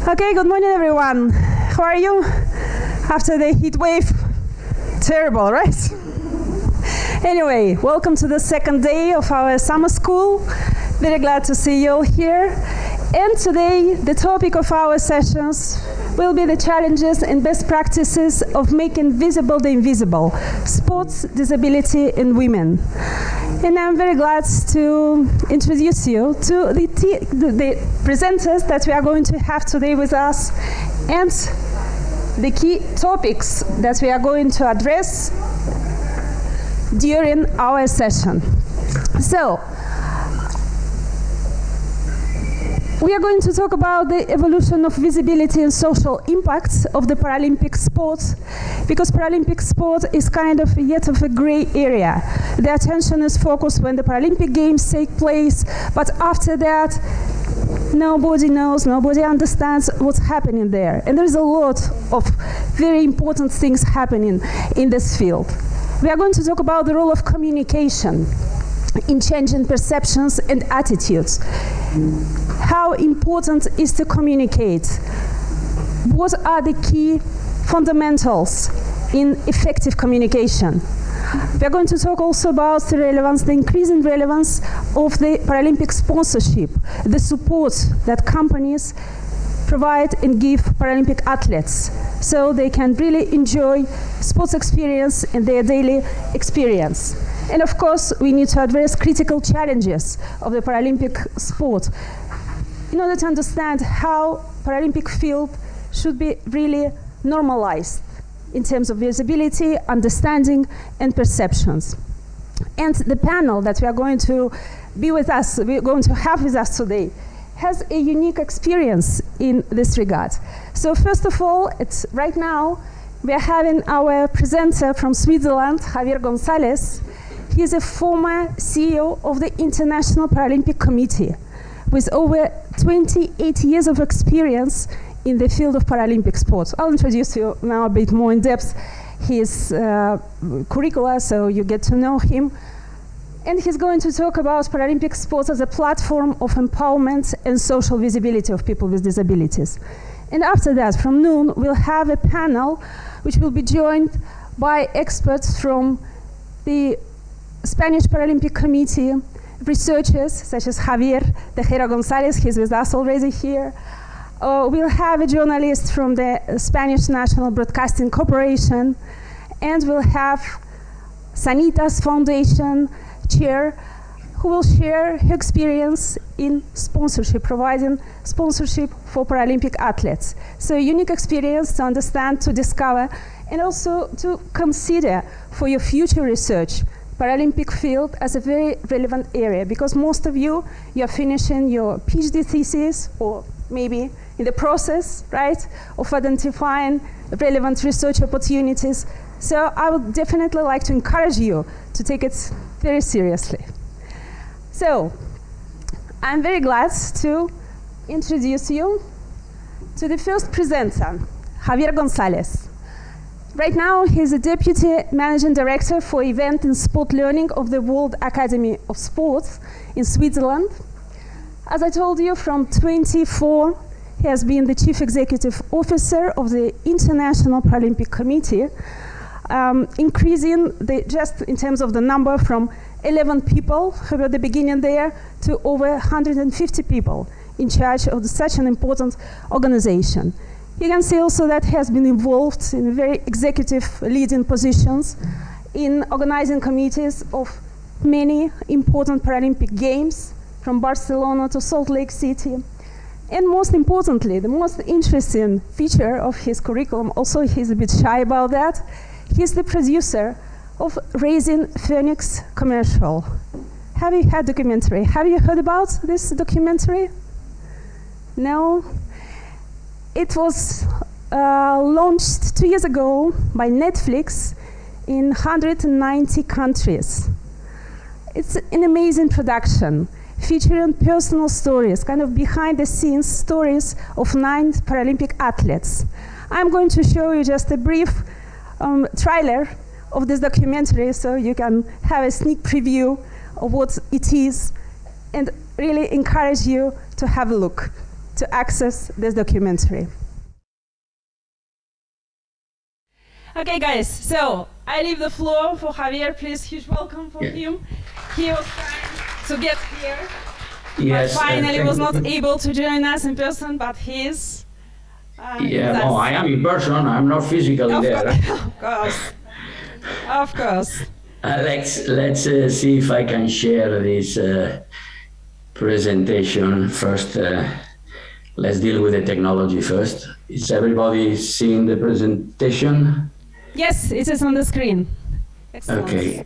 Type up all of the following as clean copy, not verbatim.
Okay, good morning, everyone. How are you? After the heat wave? Terrible, right? Anyway, welcome to the second day of our summer school. Very glad to see you all here. And today, the topic of our sessions will be the challenges and best practices of making visible the invisible, sports, disability, and women. And I'm very glad to introduce you to the presenters that we are going to have today with us and the key topics that we are going to address during our session. So, we are going to talk about the evolution of visibility and social impacts of the Paralympic sport, because Paralympic sport is kind of yet of a gray area. The attention is focused when the Paralympic Games take place, but after that, nobody knows, nobody understands what's happening there. And there's a lot of very important things happening in this field. We are going to talk about the role of communication in changing perceptions and attitudes. How important is to communicate? What are the key fundamentals in effective communication? We are going to talk also about the relevance, the increasing relevance of the Paralympic sponsorship, the support that companies provide and give Paralympic athletes so they can really enjoy sports experience in their daily experience. And of course, we need to address critical challenges of the Paralympic sport in order to understand how Paralympic field should be really normalized in terms of visibility, understanding, and perceptions. And the panel that we are going to have with us today has a unique experience in this regard. So first of all, right now, we are having our presenter from Switzerland, Javier Gonzalez. He is a former CEO of the International Paralympic Committee with over 28 years of experience in the field of Paralympic sports. I'll introduce you now a bit more in depth his curricula, so you get to know him. And he's going to talk about Paralympic sports as a platform of empowerment and social visibility of people with disabilities. And after that, from noon, we'll have a panel which will be joined by experts from the Spanish Paralympic Committee, researchers such as Javier Gonzalez, he's with us already here. We'll have a journalist from the Spanish National Broadcasting Corporation, and we'll have Sanitas Foundation chair who will share her experience in sponsorship, providing sponsorship for Paralympic athletes. So a unique experience to understand, to discover, and also to consider for your future research Paralympic field as a very relevant area, because most of you are finishing your PhD thesis or maybe in the process, right, of identifying relevant research opportunities. So I would definitely like to encourage you to take it very seriously. So I'm very glad to introduce you to the first presenter, Javier Gonzalez. Right now, he's a Deputy Managing Director for Event and Sport Learning of the World Academy of Sports in Switzerland. As I told you, from 24, he has been the Chief Executive Officer of the International Paralympic Committee, increasing just in terms of the number from 11 people who were at the beginning there to over 150 people in charge of such an important organization. You can see also that he has been involved in very executive leading positions in organizing committees of many important Paralympic Games, from Barcelona to Salt Lake City. And most importantly, the most interesting feature of his curriculum, also he's a bit shy about that, he's the producer of Raising Phoenix commercial. Have you had documentary? Have you heard about this documentary? No? It was launched 2 years ago by Netflix in 190 countries. It's an amazing production, featuring personal stories, kind of behind-the-scenes stories of 9 Paralympic athletes. I'm going to show you just a brief trailer of this documentary so you can have a sneak preview of what it is and really encourage you to have a look to access this documentary. Okay, guys, so I leave the floor for Javier. Please, huge welcome for him. He was trying to get here, yes, but finally was not able to join us in person, but he's... no, I am in person, I'm not physically there. Of course, of course. Let's see if I can share this presentation first. Let's deal with the technology first. Is everybody seeing the presentation? Yes, it is on the screen. Excellent. Okay,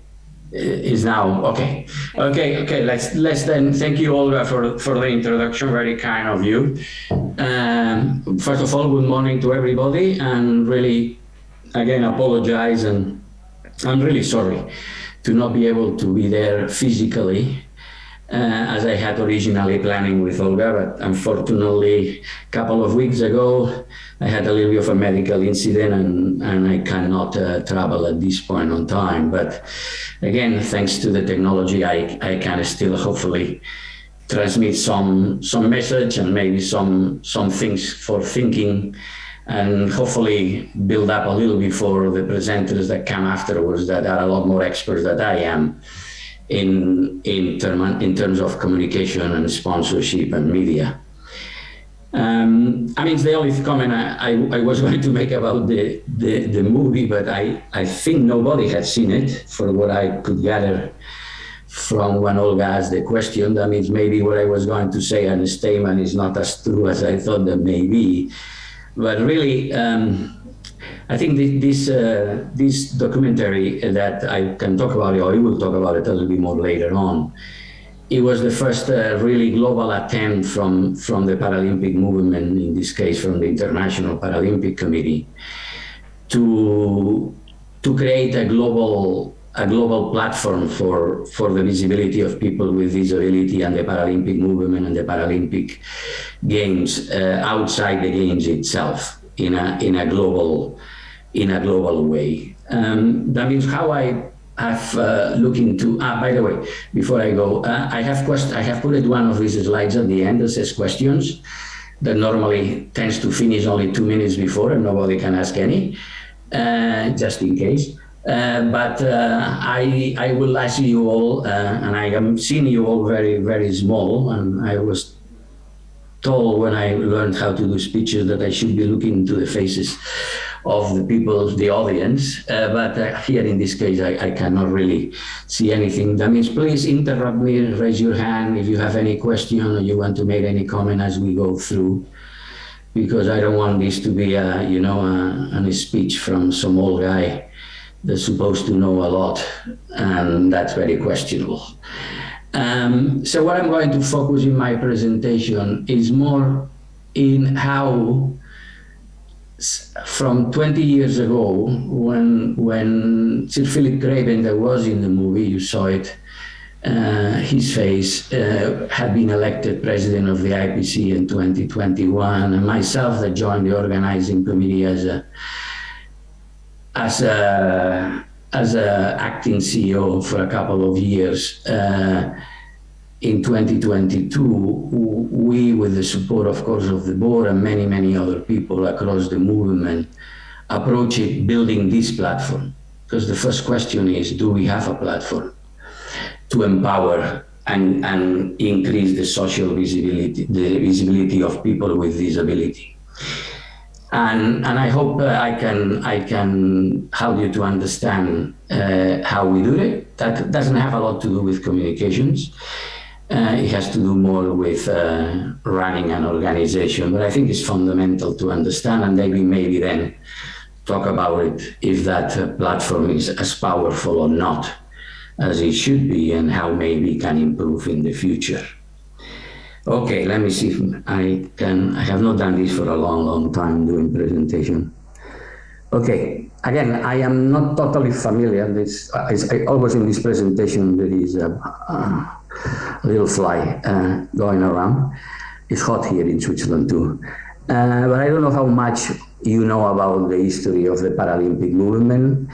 is now okay. Okay. Let's then thank you, Olga, for the introduction. Very kind of you. First of all, good morning to everybody, and really, again, apologize, and I'm really sorry to not be able to be there physically, as I had originally planning with Olga, but unfortunately, a couple of weeks ago, I had a little bit of a medical incident, and I cannot travel at this point on time. But again, thanks to the technology, I can still hopefully transmit some message and maybe some things for thinking, and hopefully build up a little bit for the presenters that come afterwards that are a lot more experts than I am in terms of communication and sponsorship and media. I mean, it's the only comment I was going to make about the movie, but I think nobody had seen it, for what I could gather from when Olga asked the question. That means maybe what I was going to say in the statement is not as true as I thought that may be. But really, I think this documentary that I can talk about, or I will talk about it a little bit more later on, it was the first really global attempt from the Paralympic movement, in this case from the International Paralympic Committee, to create a global platform for the visibility of people with disability and the Paralympic movement and the Paralympic Games outside the Games itself in a global way. That means how I have looked into. By the way, before I go, I have put one of these slides at the end that says questions, that normally tends to finish only 2 minutes before, and nobody can ask any, just in case. But I will ask you all, and I am seeing you all very, very small, and I was told when I learned how to do speeches that I should be looking into the faces of the people, the audience, but here in this case I cannot really see anything. That means please interrupt me, raise your hand if you have any question or you want to make any comment as we go through, because I don't want this to be a speech from some old guy that's supposed to know a lot, and that's very questionable. So what I'm going to focus in my presentation is more in how, from 20 years ago, when Sir Philip Craven, that was in the movie, you saw it, his face, had been elected president of the IPC in 2021, and myself that joined the organizing committee as a acting CEO for a couple of years. In 2022, we, with the support, of course, of the board and many, many other people across the movement, approach it building this platform. Because the first question is, do we have a platform to empower and increase the social visibility, the visibility of people with disability? And I hope I can help you to understand how we do it. That doesn't have a lot to do with communications. It has to do more with running an organization, but I think it's fundamental to understand, and maybe then talk about it, if that platform is as powerful or not as it should be, and how maybe it can improve in the future. Okay, let me see if I can. I have not done this for a long, long time doing presentation. Okay, again, I am not totally familiar. I always in this presentation there is a little fly going around. It's hot here in Switzerland too. But I don't know how much you know about the history of the Paralympic movement.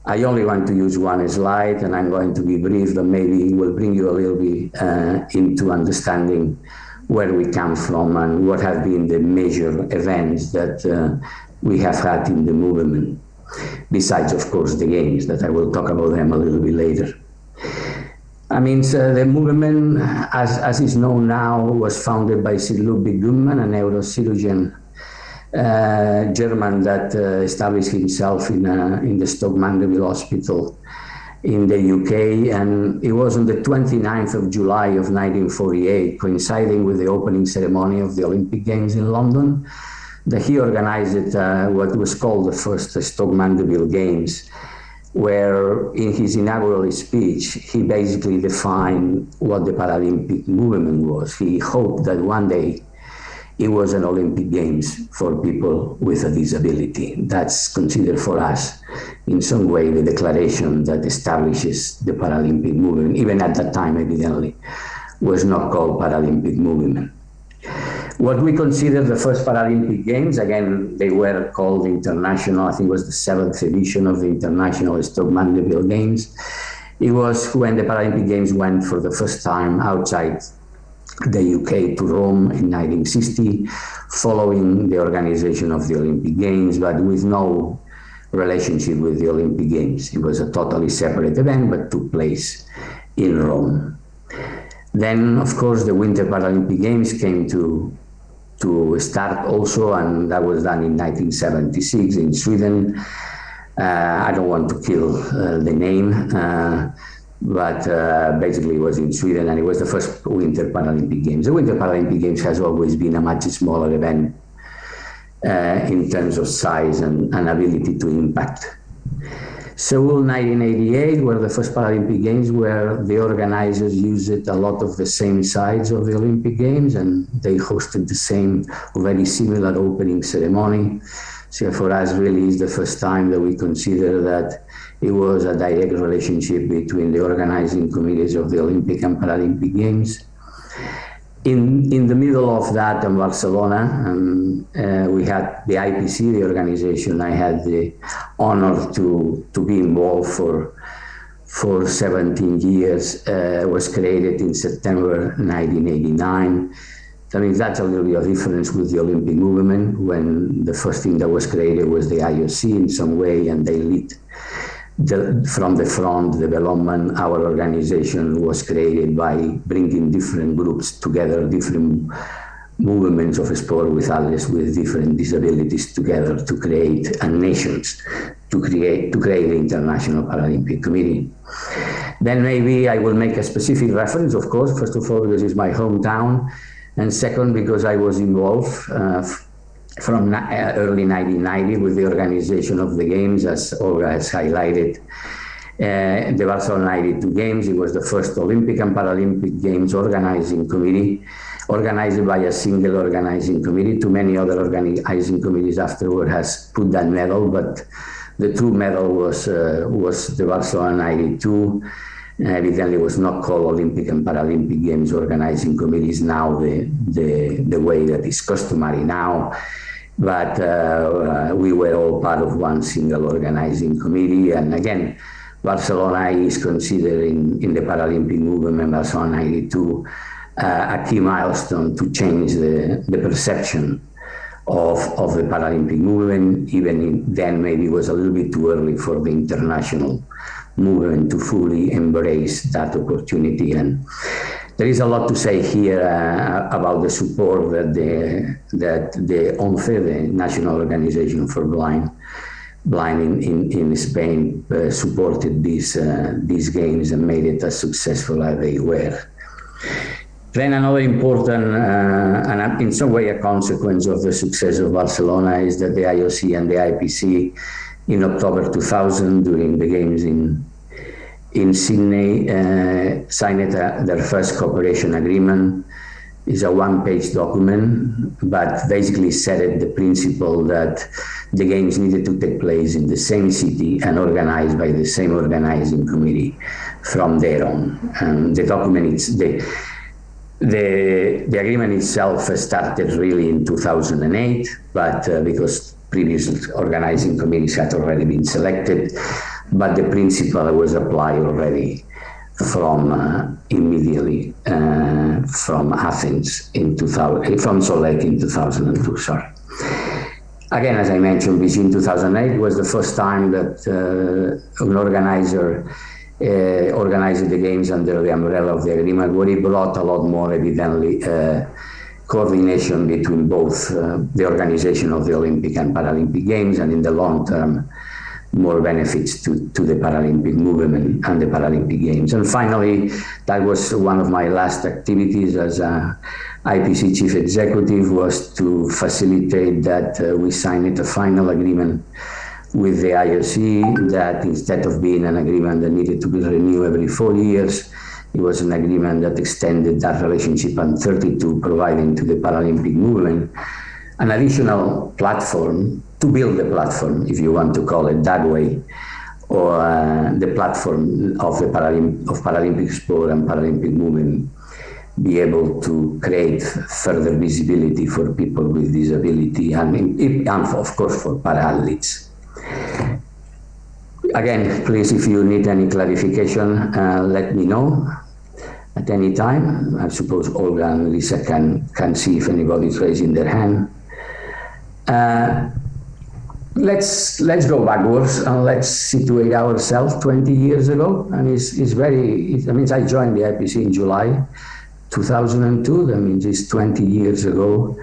I only want to use one slide, and I'm going to be brief, but maybe it will bring you a little bit into understanding where we come from and what have been the major events that we have had in the movement, besides, of course, the games, that I will talk about them a little bit later. I mean, so the movement, as is known now, was founded by Sir Ludwig Guttmann, a neurosurgeon German that established himself in the Stoke Mandeville Hospital in the UK, and it was on the 29th of July of 1948, coinciding with the opening ceremony of the Olympic Games in London, that he organized what was called the first Stoke Mandeville Games, where in his inaugural speech, he basically defined what the Paralympic movement was. He hoped that one day it was an Olympic Games for people with a disability. That's considered for us, in some way, the declaration that establishes the Paralympic movement. Even at that time, evidently, was not called Paralympic movement. What we consider the first Paralympic Games, again, they were called international, I think it was the 7th edition of the International Stoke Mandeville Games. It was when the Paralympic Games went for the first time outside the UK to Rome in 1960, following the organization of the Olympic Games, but with no relationship with the Olympic Games. It was a totally separate event, but took place in Rome. Then, of course, the Winter Paralympic Games came to start also, and that was done in 1976 in Sweden. I don't want to kill the name, but basically it was in Sweden, and it was the first Winter Paralympic Games. The Winter Paralympic Games has always been a much smaller event in terms of size and ability to impact. Seoul 1988 were the first Paralympic Games where the organizers used a lot of the same sites of the Olympic Games, and they hosted the same, very similar opening ceremony. So for us, really, is the first time that we consider that it was a direct relationship between the organizing committees of the Olympic and Paralympic Games. In the middle of that, in Barcelona, we had the IPC, the organization I had the honor to be involved for 17 years, was created in September 1989. I mean, that's a little bit of difference with the Olympic movement, when the first thing that was created was the IOC in some way, and they lead from the front development. Our organization was created by bringing different groups together, different movements of sport with others with different disabilities together to create, and nations to create the International Paralympic Committee. Then maybe I will make a specific reference, of course, first of all, because it's my hometown, and second, because I was involved from early 1990 with the organization of the Games, as Olga has highlighted. The Barcelona 92 Games, it was the first Olympic and Paralympic Games organizing committee, organized by a single organizing committee. Too many other organizing committees afterward has put that medal, but the true medal was the Barcelona 92. Evidently was not called Olympic and Paralympic Games organizing committees now, the way that is customary now. But we were all part of one single organizing committee. And again, Barcelona is considered in the Paralympic movement, Barcelona 92, a key milestone to change the perception of the Paralympic movement. Even then, maybe it was a little bit too early for the international movement to fully embrace that opportunity. And there is a lot to say here about the support that the ONCE, the National Organization for Blind in Spain, supported these games and made it as successful as they were. Then another important, and in some way a consequence of the success of Barcelona, is that the IOC and the IPC in October 2000, during the Games in Sydney, signed their first cooperation agreement. It's a one-page document, but basically set the principle that the Games needed to take place in the same city and organized by the same organizing committee from there on. And the document, the agreement itself started really in 2008, but because previous organizing committees had already been selected, but the principle was applied already from immediately from Athens from Salt Lake in 2002. Sorry. Again, as I mentioned, Beijing 2008 was the first time that an organizer organized the games under the umbrella of the agreement, where it brought a lot more, evidently, coordination between both the organization of the Olympic and Paralympic Games, and in the long term, more benefits to the Paralympic movement and the Paralympic Games. And finally, that was one of my last activities as a IPC chief executive, was to facilitate that we signed a final agreement with the IOC that instead of being an agreement that needed to be renewed every 4 years, it was an agreement that extended that relationship on 32, providing to the Paralympic movement an additional platform to build the platform, if you want to call it that way, or the platform of the Paralympic sport and Paralympic movement, be able to create further visibility for people with disability and of course for para-athletes. Again, please, if you need any clarification, let me know at any time. I suppose Olga and Lisa can see if anybody's raising their hand. Let's go backwards and let's situate ourselves 20 years ago. And I joined the IPC in July 2002. That means it's 20 years ago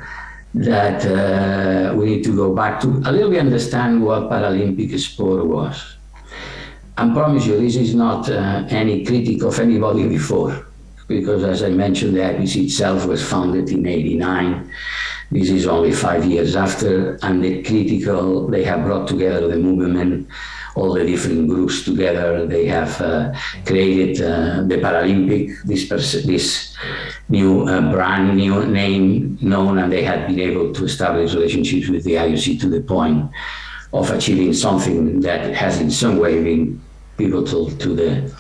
that we need to go back to a little bit understand what Paralympic sport was. I promise you, this is not any critique of anybody before, because as I mentioned, the IPC itself was founded in '89. This is only 5 years after, and they have brought together the movement, all the different groups together. They have created the Paralympic, this new brand new name known, and they have been able to establish relationships with the IOC to the point of achieving something that has in some way been pivotal to the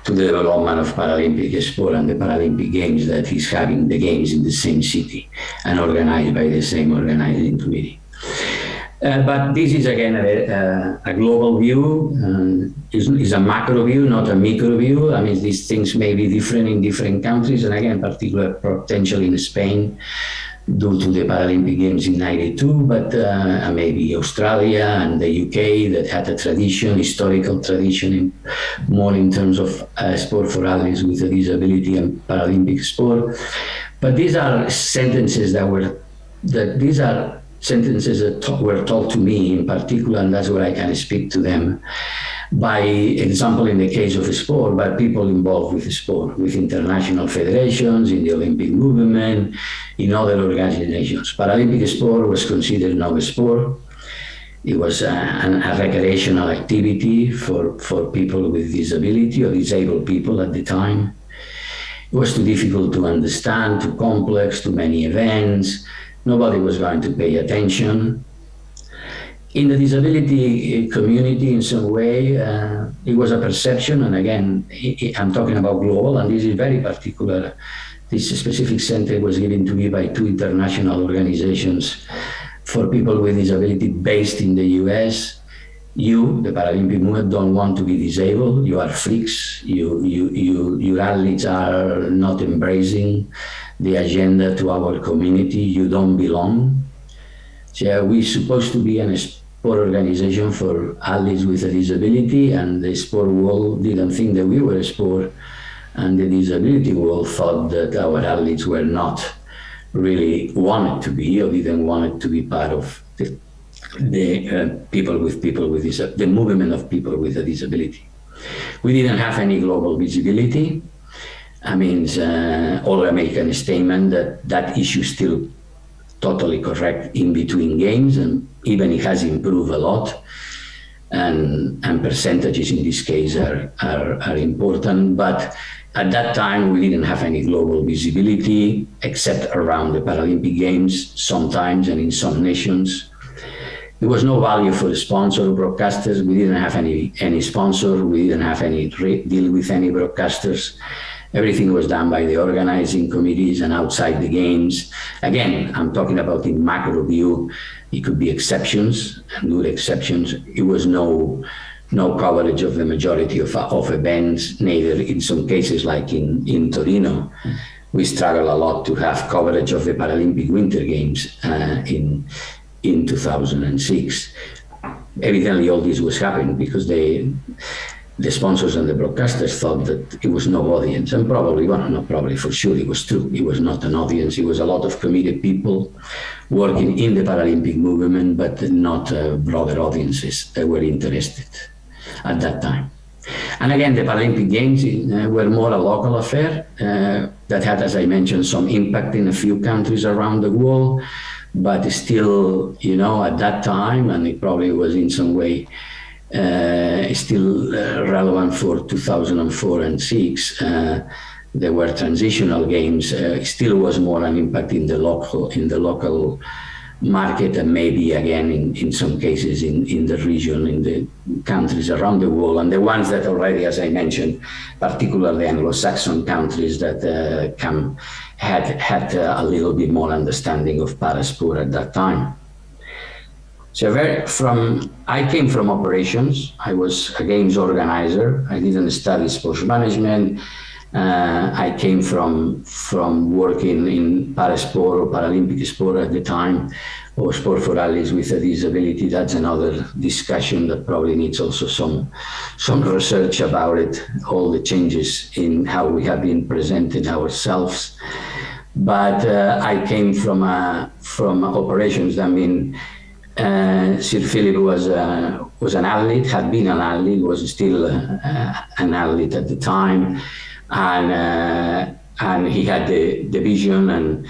development of Paralympic sport and the Paralympic Games, that is having the games in the same city and organized by the same organizing committee. But this is again a global view, is a macro view, not a micro view. I mean, these things may be different in different countries, and again, particularly potentially in Spain, due to the Paralympic Games in '92, but maybe Australia and the UK that had a tradition, historical tradition, more in terms of sport for athletes with a disability and Paralympic sport. But these are sentences that were told to me in particular, and that's where I can speak to them. By example, in the case of sport, by people involved with sport, with international federations, in the Olympic movement, in other organizations. Paralympic sport was considered not a sport. It was a recreational activity for people with disability or disabled people at the time. It was too difficult to understand, too complex, too many events. Nobody was going to pay attention. In the disability community, in some way, it was a perception, and again, I'm talking about global, and this is very particular. This specific center was given to me by 2 international organizations for people with disability based in the US. You, the Paralympic movement, don't want to be disabled. You are freaks. Your athletes are not embracing the agenda to our community. You don't belong. So we're supposed to be an sport organization for athletes with a disability, and the sport world didn't think that we were a sport, and the disability world thought that our athletes were not really wanted to be, or didn't want to be part of the movement of people with a disability. We didn't have any global visibility. I mean, Olga made a statement that issue is still totally correct in between games, and even it has improved a lot. And percentages in this case are important, but at that time we didn't have any global visibility except around the Paralympic Games sometimes and in some nations. There was no value for sponsor broadcasters. We didn't have any sponsor. We didn't have any deal with any broadcasters. Everything was done by the organizing committees and outside the games. Again, I'm talking about in macro view. It could be exceptions, and good exceptions. It was no coverage of the majority of events, neither in some cases like in Torino. we struggled a lot to have coverage of the Paralympic Winter Games in 2006. Evidently, all this was happening because the sponsors and the broadcasters thought that it was no audience, and probably, well, not probably, for sure, it was true. It was not an audience. It was a lot of committed people working in the Paralympic movement, but not broader audiences that were interested at that time. And again, the Paralympic Games were more a local affair that had, as I mentioned, some impact in a few countries around the world, but still, you know, at that time, and it probably was in some way still relevant for 2004 and 6. There were transitional games. Still was more an impact in the local market, and maybe again in some cases in the region, in the countries around the world, and the ones that already, as I mentioned, particularly Anglo-Saxon countries that had a little bit more understanding of parasport at that time. So I came from operations. I was a games organizer. I didn't study sports management. I came from working in parasport or Paralympic sport at the time, or sport for athletes with a disability. That's another discussion that probably needs also some research about it, all the changes in how we have been presenting ourselves. But I came from operations. I mean, Sir Philip was an athlete, had been an athlete, was still an athlete at the time, and he had the vision and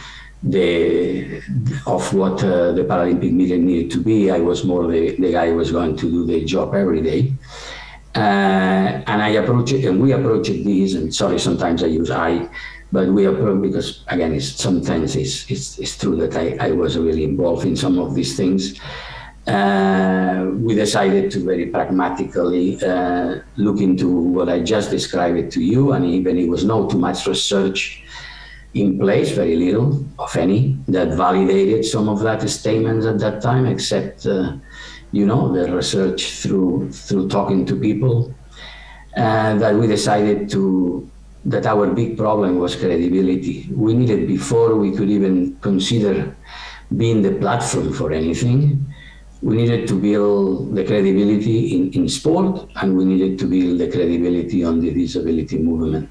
of what the Paralympic media needed to be. I was more the guy who was going to do the job every day, and we approached this. And sorry, sometimes I use I. But we approach, because again, sometimes it's true that I was really involved in some of these things. We decided to very pragmatically look into what I just described to you, and even it was not too much research in place, very little, of any, that validated some of that statements at that time, except the research through talking to people, that we decided that our big problem was credibility. We needed, before we could even consider being the platform for anything, we needed to build the credibility in sport, and we needed to build the credibility on the disability movement.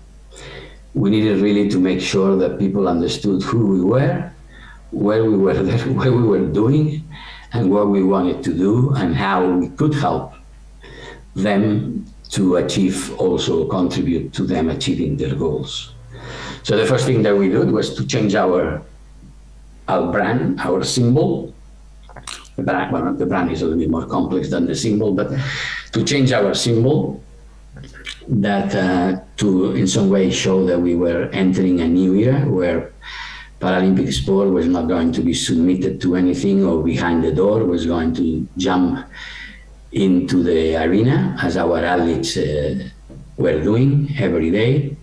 We needed really to make sure that people understood who we were, where we were there, what we were doing, and what we wanted to do, and how we could help them to achieve, also contribute to them achieving their goals. So the first thing that we did was to change our brand, our symbol. The brand is a little bit more complex than the symbol, but to change our symbol, that to in some way show that we were entering a new era where Paralympic sport was not going to be submitted to anything or behind the door, was going to jump into the arena as our athletes were doing every day.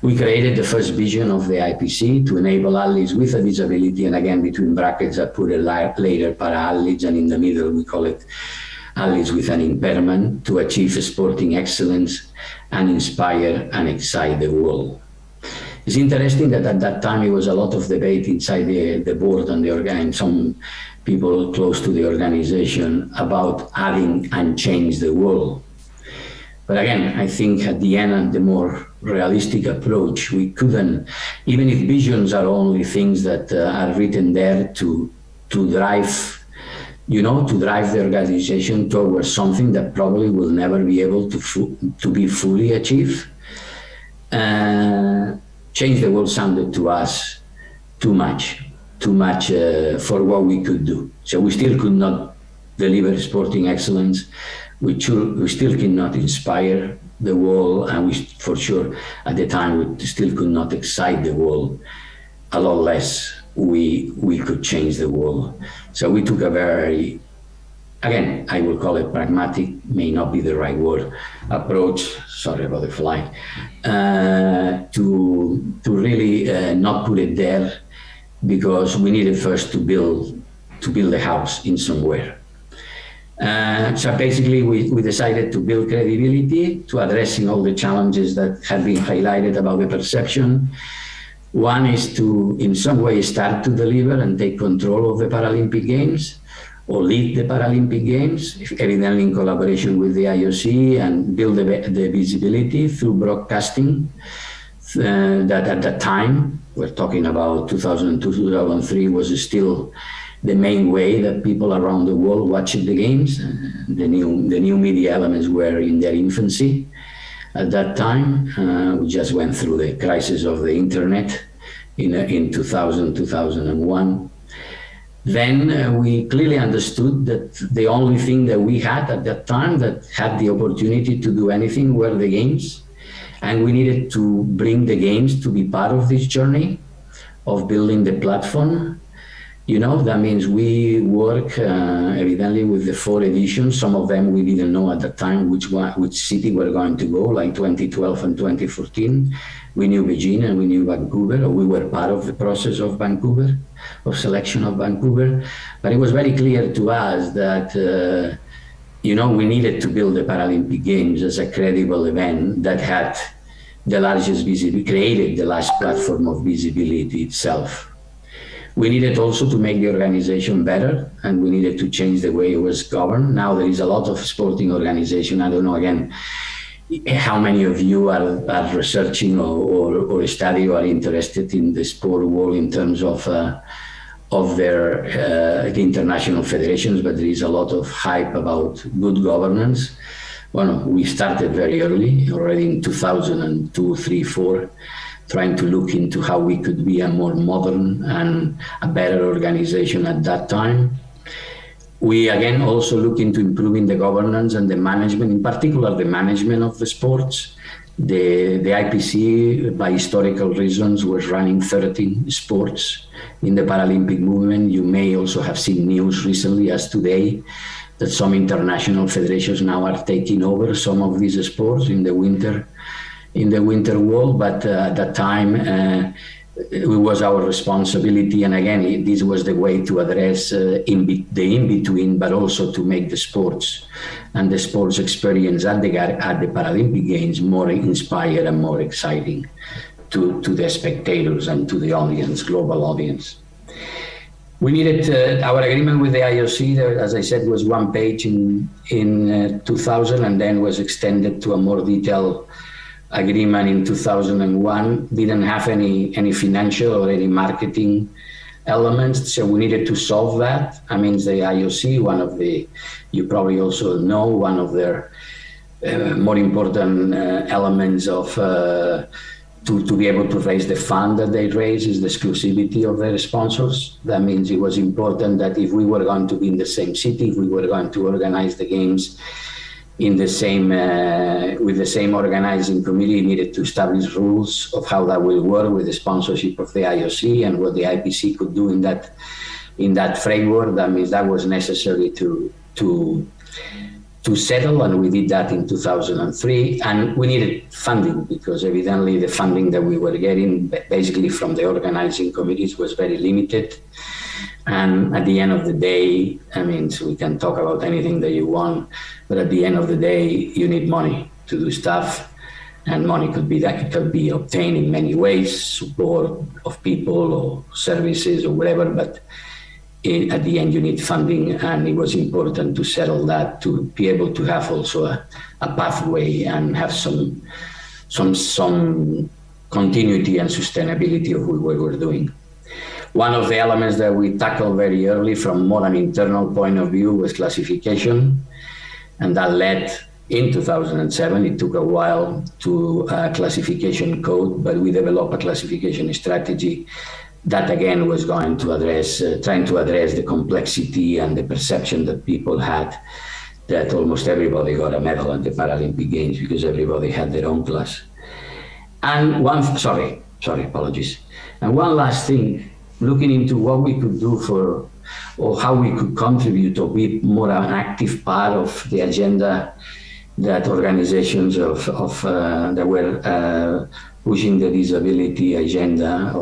We created the first vision of the IPC to enable athletes with a disability, and again, between brackets, I put it later para-athletes, and in the middle we call it athletes with an impairment, to achieve sporting excellence and inspire and excite the world. It's interesting that at that time it was a lot of debate inside the board and some people close to the organization about adding and change the world. But again, I think at the end, the more realistic approach, we couldn't, even if visions are only things that are written there to drive, to drive the organization towards something that probably will never be able to be fully achieved. Change the world sounded to us too much for what we could do. So we still could not deliver sporting excellence. We still cannot inspire the world, and we, for sure, at the time, we still could not excite the world. A lot less we could change the world. So we took a very, again, I will call it pragmatic, may not be the right word, approach, sorry about the fly, to really not put it there, because we needed first to build a house in somewhere. So basically we decided to build credibility, to addressing all the challenges that had been highlighted about the perception. One is to, in some way, start to deliver and take control of the Paralympic Games, or lead the Paralympic Games, evidently in collaboration with the IOC, and build the visibility through broadcasting. That at that time, we're talking about 2002, 2003, was still the main way that people around the world watched the games. The new media elements were in their infancy at that time. We just went through the crisis of the internet in 2000, 2001. Then we clearly understood that the only thing that we had at that time that had the opportunity to do anything were the games. And we needed to bring the games to be part of this journey of building the platform. You know, that means we work evidently with the 4 editions. Some of them we didn't know at that time which city we're going to go, like 2012 and 2014. We knew Beijing and we knew Vancouver, or we were part of the process of Vancouver, of selection of Vancouver. But it was very clear to us that, you know, we needed to build the Paralympic Games as a credible event that had the largest visibility, created the largest platform of visibility itself. We needed also to make the organization better, and we needed to change the way it was governed. Now there is a lot of sporting organization. I don't know, again, how many of you are researching or study or are interested in the sport world in terms of their international federations, but there is a lot of hype about good governance. Well, we started very early, already in 2002, 3, 4, trying to look into how we could be a more modern and a better organization at that time. We again also look into improving the governance and the management, in particular the management of the sports. The IPC, by historical reasons, was running 13 sports in the Paralympic movement. You may also have seen news recently, as today, that some international federations now are taking over some of these sports in the winter world. But at that time, it was our responsibility, and again, this was the way to address the in-between, but also to make the sports and the sports experience at the Paralympic Games more inspired and more exciting to the spectators and to the audience, global audience. We needed our agreement with the IOC, as I said, was 1 page in 2000, and then was extended to a more detailed agreement in 2001. Didn't have any financial or any marketing elements, so we needed to solve that. I mean, the IOC, one of the, you probably also know, one of their more important elements of to be able to raise the fund that they raise is the exclusivity of their sponsors. That means it was important that if we were going to be in the same city, if we were going to organize the games in the same with the same organizing committee, needed to establish rules of how that will work with the sponsorship of the IOC and what the IPC could do in that framework. That means that was necessary to settle, and we did that in 2003. And we needed funding, because evidently the funding that we were getting basically from the organizing committees was very limited. And at the end of the day, I mean, so we can talk about anything that you want, but at the end of the day, you need money to do stuff, and money could be obtained in many ways, support of people or services or whatever, but at the end you need funding, and it was important to settle that, to be able to have also a pathway and have some continuity and sustainability of what we were doing. One of the elements that we tackled very early from more an internal point of view was classification, and that led in 2007, it took a while, to a classification code, but we developed a classification strategy that again was going to address, trying to address the complexity and the perception that people had that almost everybody got a medal at the Paralympic Games because everybody had their own class. And apologies. And one last thing, looking into what we could do for, or how we could contribute or be more an active part of the agenda that organizations that were pushing the disability agenda.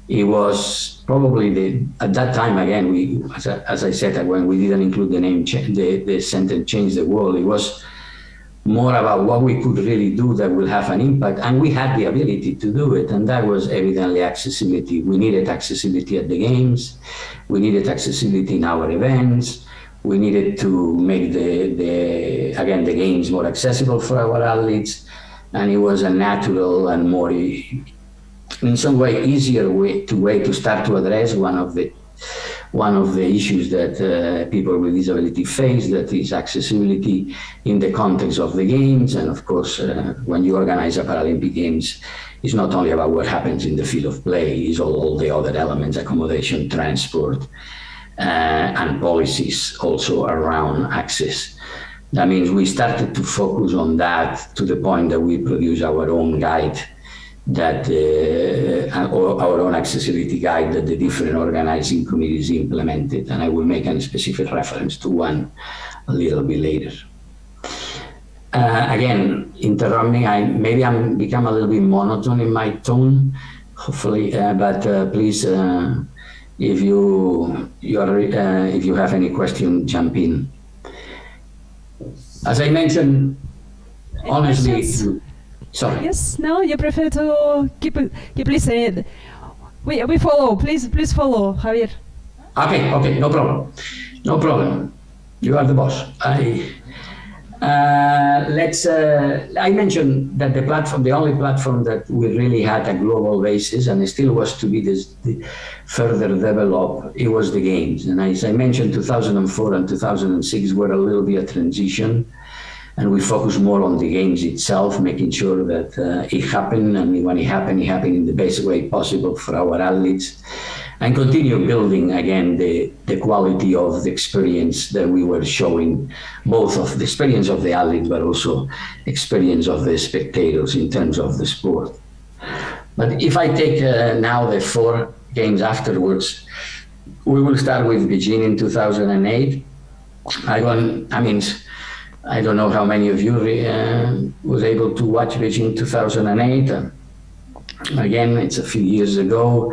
It was probably at that time, again, we, as I said, when we didn't include the name, the sentence "change the world," it was more about what we could really do that will have an impact. And we had the ability to do it, and that was evidently accessibility. We needed accessibility at the games. We needed accessibility in our events. We needed to make the games more accessible for our athletes. And it was a natural and more, in some way, easier way to start to address one of the issues that people with disability face, that is accessibility in the context of the games. And of course, when you organize a Paralympic Games, it's not only about what happens in the field of play, it's all the other elements, accommodation, transport, and policies also around access. That means we started to focus on that to the point that we produce our own guide, that our own accessibility guide that the different organizing committees implemented, and I will make a specific reference to one a little bit later. Again, interrupting, maybe I'm become a little bit monotone in my tone, hopefully, but please, if you have any question, jump in. As I mentioned, honestly. Sorry. Yes, no, you prefer to keep listening. We follow. Please follow, Javier. Okay, no problem. You are the boss. I mentioned that the only platform that we really had a global basis, and it still was to be further developed, it was the games. And as I mentioned, 2004 and 2006 were a little bit of transition. And we focus more on the games itself, making sure that it happened, and when it happened in the best way possible for our athletes, and continue building again the quality of the experience that we were showing, both of the experience of the athlete, but also experience of the spectators in terms of the sport. But if I take now the 4 games afterwards, we will start with Beijing in 2008. I don't know how many of you was able to watch Beijing 2008. Again, it's a few years ago,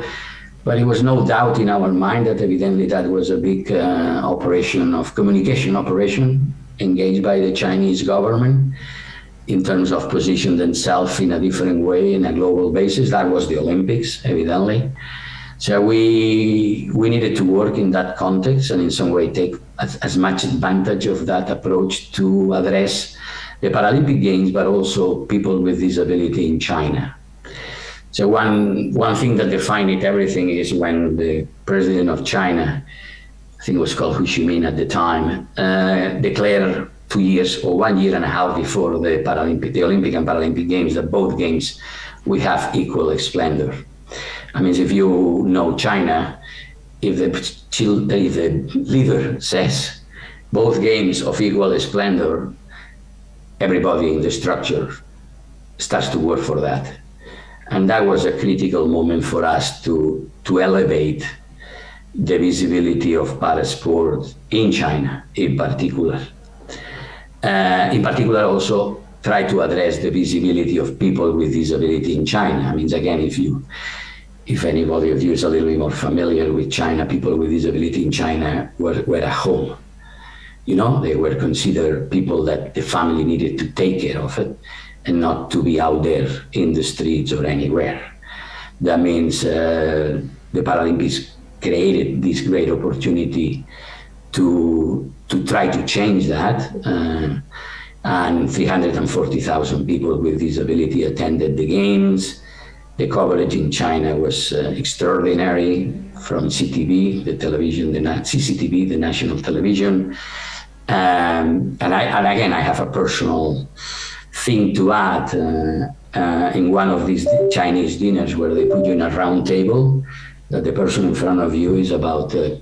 but it was no doubt in our mind that evidently that was a big communication operation engaged by the Chinese government in terms of position themselves in a different way in a global basis. That was the Olympics, evidently. So we needed to work in that context and in some way take as much advantage of that approach to address the Paralympic Games, but also people with disability in China. So one thing that defined everything is when the president of China, I think it was called Ho Chi Minh at the time, declared 2 years or 1 year and a half before the Olympic and Paralympic Games, that both games will have equal splendor. I mean, if you know China, if the leader says both games of equal splendor, everybody in the structure starts to work for that. And that was a critical moment for us to elevate the visibility of parasport in China in particular. Also try to address the visibility of people with disability in China. I mean, again, if anybody of you is a little bit more familiar with China, people with disability in China were at home. You know, they were considered people that the family needed to take care of it and not to be out there in the streets or anywhere. That means the Paralympics created this great opportunity to try to change that. And 340,000 people with disability attended the games. The coverage in China was extraordinary from CTV, the television, CCTV, the national television. And again, I have a personal thing to add. In one of these Chinese dinners where they put you in a round table, that the person in front of you is about 10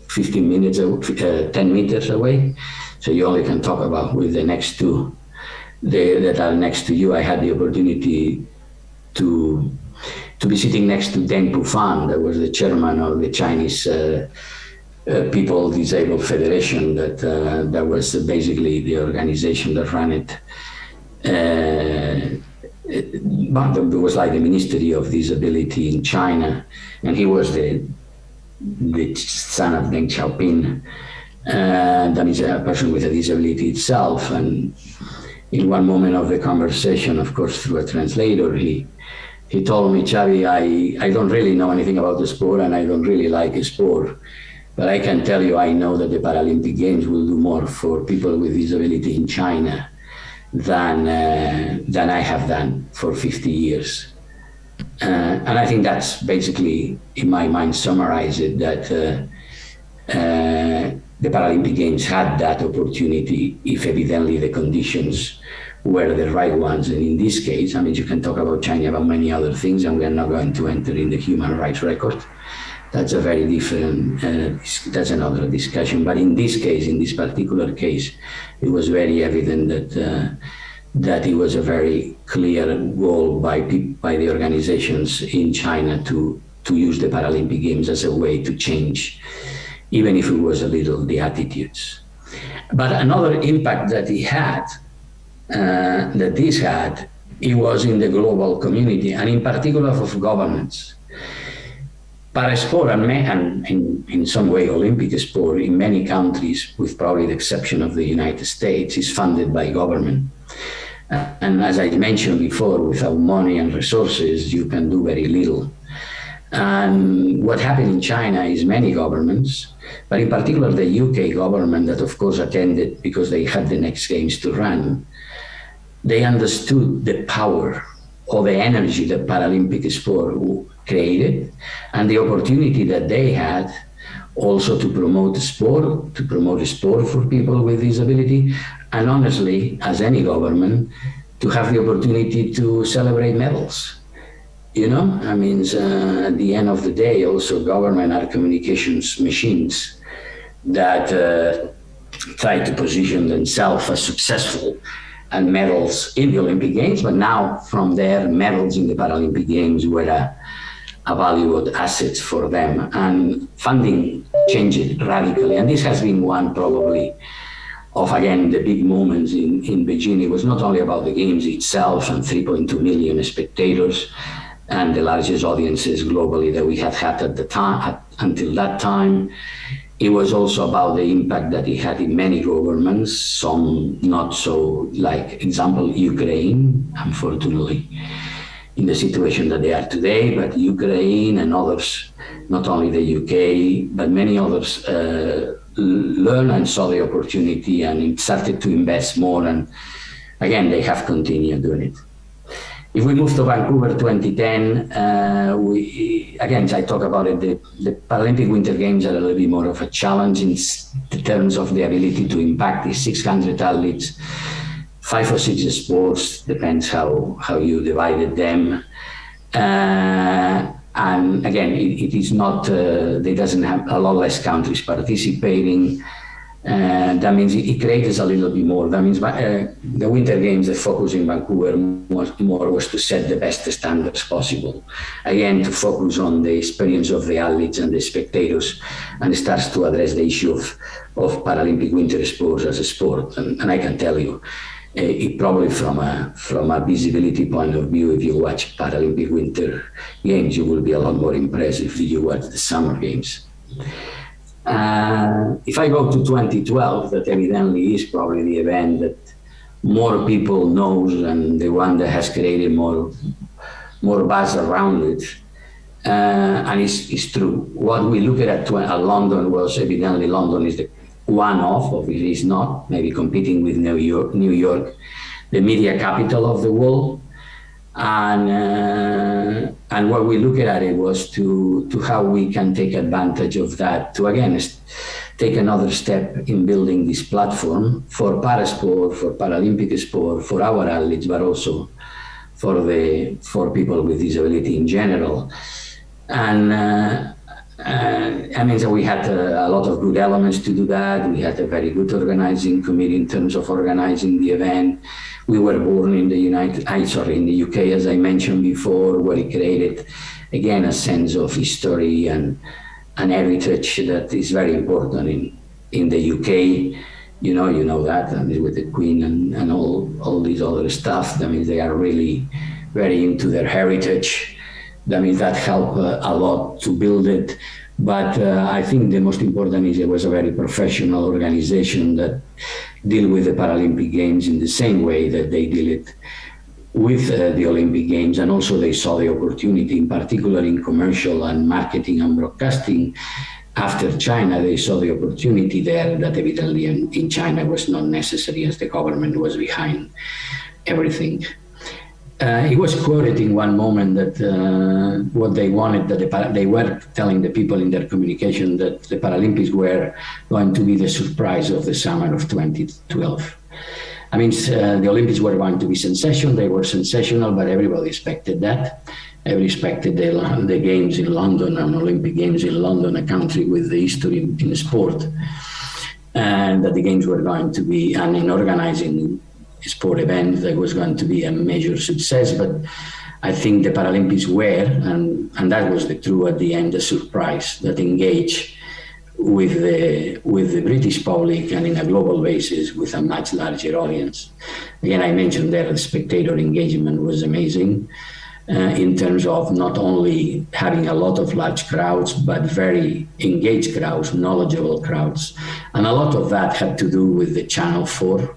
meters away. So you only can talk about with the next two that are next to you. I had the opportunity to be sitting next to Deng Pufan, that was the chairman of the Chinese People Disabled Federation, that was basically the organization that ran it. But it was like the Ministry of Disability in China, and he was the son of Deng Xiaoping, that is a person with a disability itself. And in one moment of the conversation, of course, through a translator, he told me, Xavi, I don't really know anything about the sport and I don't really like sport, but I can tell you, I know that the Paralympic Games will do more for people with disability in China than I have done for 50 years. And I think that's basically, in my mind, summarize it, that the Paralympic Games had that opportunity if evidently the conditions were the right ones. And in this case, I mean, you can talk about China, about many other things, and we are not going to enter in the human rights record. That's a very different, that's another discussion. But in this case, in this particular case, it was very evident that it was a very clear goal by the organizations in China to use the Paralympic Games as a way to change, even if it was a little, the attitudes. But another impact that it had, that this had, it was in the global community, and in particular of governments. Parasport and in some way Olympic sport in many countries, with probably the exception of the United States, is funded by government. And as I mentioned before, without money and resources, you can do very little. And what happened in China is many governments, but in particular the UK government that of course attended because they had the next games to run, they understood the power or the energy that Paralympic sport created and the opportunity that they had also to promote sport for people with disability, and honestly, as any government, to have the opportunity to celebrate medals. You know, I mean, at the end of the day, also government are communications machines that try to position themselves as successful and medals in the Olympic Games, but now from there, medals in the Paralympic Games were a valuable asset for them, and funding changed radically. And this has been one probably of, again, the big moments in Beijing. It was not only about the Games itself and 3.2 million spectators and the largest audiences globally that we had had at the time, until that time. It was also about the impact that it had in many governments, some not so, like example, Ukraine, unfortunately, in the situation that they are today, but Ukraine and others, not only the UK, but many others learned and saw the opportunity and started to invest more. And again, they have continued doing it. If we move to Vancouver 2010, I talk about it, the Paralympic Winter Games are a little bit more of a challenge in terms of the ability to impact the 600 athletes, 5 or 6 sports, depends how you divided them. And again, it is not, there doesn't have a lot less countries participating. That means it creates a little bit more. That means the Winter Games, the focus in Vancouver was to set the best standards possible. Again, to focus on the experience of the athletes and the spectators, and it starts to address the issue of Paralympic winter sports as a sport. And I can tell you, it probably from a visibility point of view, if you watch Paralympic Winter Games, you will be a lot more impressed if you watch the Summer Games. If I go to 2012, that evidently is probably the event that more people knows and the one that has created more buzz around it. And it's true. What we look at London was evidently London is the one-off, or it is not, maybe competing with New York, the media capital of the world. And what we look at it was to how we can take advantage of that to, again, take another step in building this platform for parasport, for Paralympic sport, for our athletes, but also for people with disability in general. And I mean, so we had a lot of good elements to do that. We had a very good organizing committee in terms of organizing the event. We were born in the UK, as I mentioned before, where it created, again, a sense of history and heritage that is very important in the UK. You know that, I mean, with the Queen and all these other stuff. I mean, they are really very into their heritage. That means that helped a lot to build it. But I think the most important is it was a very professional organization that deal with the Paralympic Games in the same way that they deal it with the Olympic Games, and also they saw the opportunity, in particular in commercial and marketing and broadcasting. After China, they saw the opportunity there that evidently in China was not necessary, as the government was behind everything. He was quoted in one moment that what they wanted, that they were telling the people in their communication that the Paralympics were going to be the surprise of the summer of 2012. I mean, the Olympics were going to be sensational, they were sensational, but everybody expected that. Everybody expected the games in London, and Olympic Games in London, a country with the history in sport, and that the games were going to be, and in organizing sport event, that was going to be a major success. But I think the Paralympics were, and that was the true at the end, the surprise that engaged with the British public and in a global basis with a much larger audience. Again, I mentioned there the spectator engagement was amazing in terms of not only having a lot of large crowds, but very engaged crowds, knowledgeable crowds. And a lot of that had to do with the Channel 4.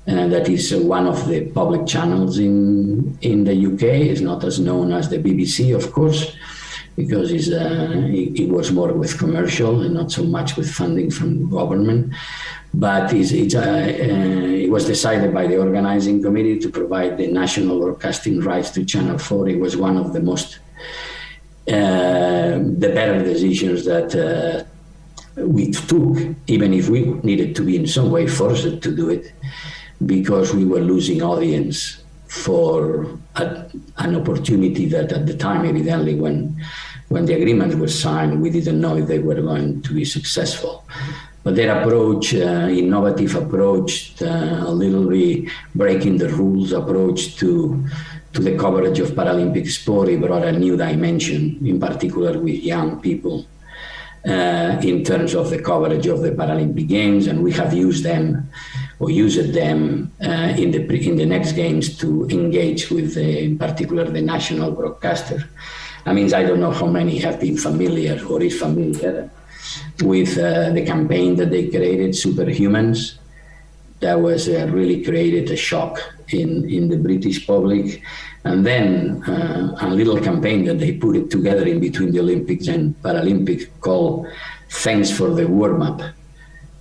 That is one of the public channels in the UK. It's not as known as the BBC, of course, because it was more with commercial and not so much with funding from government. But it was decided by the organizing committee to provide the national broadcasting rights to Channel 4. It was one of the most, the better decisions that we took, even if we needed to be in some way forced to do it, because we were losing audience for an opportunity that at the time, evidently, when the agreement was signed, we didn't know if they were going to be successful. But their approach, innovative approach, a little bit breaking the rules approach to the coverage of Paralympic sport, it brought a new dimension, in particular with young people, in terms of the coverage of the Paralympic Games, and we have used them in the next games to engage with, in particular, the national broadcaster. I mean, I don't know how many have been familiar or is familiar with the campaign that they created, Superhumans. That was really created a shock in the British public. And then a little campaign that they put it together in between the Olympics and Paralympics called Thanks for the Warm-Up,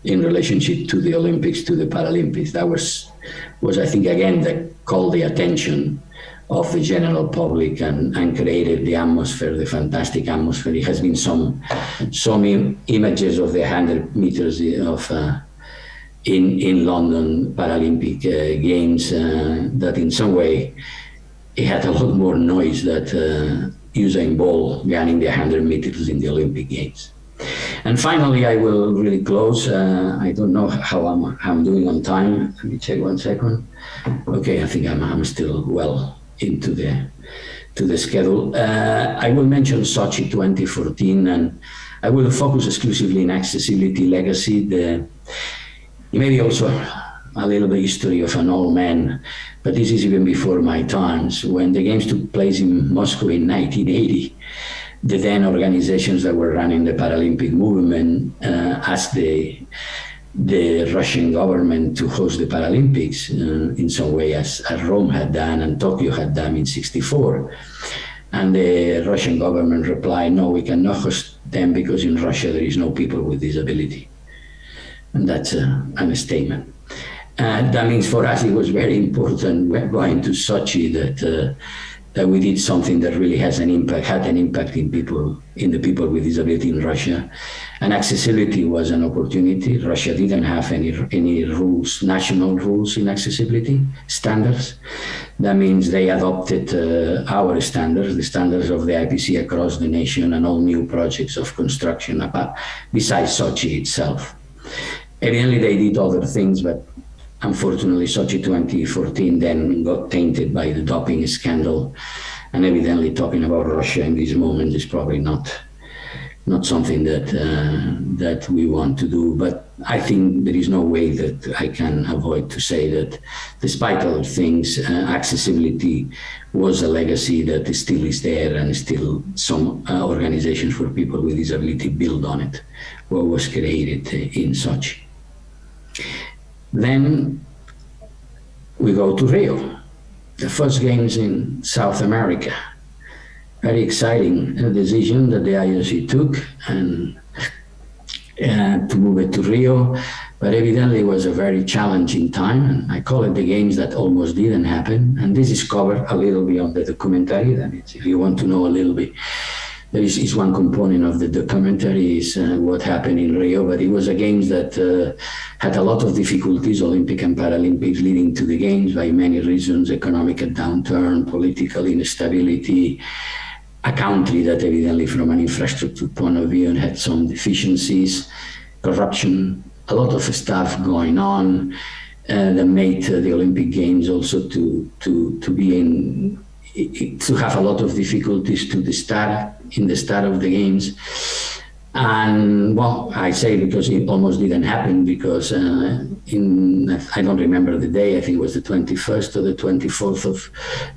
in relationship to the Olympics, to the Paralympics. That was I think, again, that called the attention of the general public and created the atmosphere, the fantastic atmosphere. It has been some images of the 100 meters of in London Paralympic Games that in some way it had a lot more noise that Usain Bolt running the 100 meters in the Olympic Games. And finally, I will really close. I don't know how I'm doing on time. Let me check 1 second. Okay, I think I'm still well into the schedule. I will mention Sochi 2014, and I will focus exclusively in accessibility legacy. Maybe also a little bit history of an old man, but this is even before my times. When the games took place in Moscow in 1980, the then organizations that were running the Paralympic movement asked the Russian government to host the Paralympics in some way, as Rome had done and Tokyo had done in '64. And the Russian government replied, no, we cannot host them because in Russia there is no people with disability. And that's a statement. That means for us it was very important going to Sochi that we did something that really had an impact in the people with disability in Russia. And accessibility was an opportunity. Russia didn't have any rules, national rules in accessibility standards. That means they adopted our standards, the standards of the IPC across the nation, and all new projects of construction besides Sochi itself. Evidently they did other things, but unfortunately, Sochi 2014 then got tainted by the doping scandal, and evidently talking about Russia in this moment is probably not something that we want to do. But I think there is no way that I can avoid to say that despite other things, accessibility was a legacy that still is there, and still some organizations for people with disability build on it, what was created in Sochi. Then we go to Rio, the first games in South America. Very exciting decision that the IOC took, and to move it to Rio, but evidently it was a very challenging time, and I call it the games that almost didn't happen. And this is covered a little bit on the documentary. That is, if you want to know a little bit, there is one component of the documentary is what happened in Rio, but it was a games that had a lot of difficulties, Olympic and Paralympics, leading to the games by many reasons: economic downturn, political instability, a country that evidently from an infrastructure point of view had some deficiencies, corruption, a lot of stuff going on that made the Olympic Games also to have a lot of difficulties in the start of the games. And well, I say because it almost didn't happen, because I don't remember the day, I think it was the 21st or the 24th of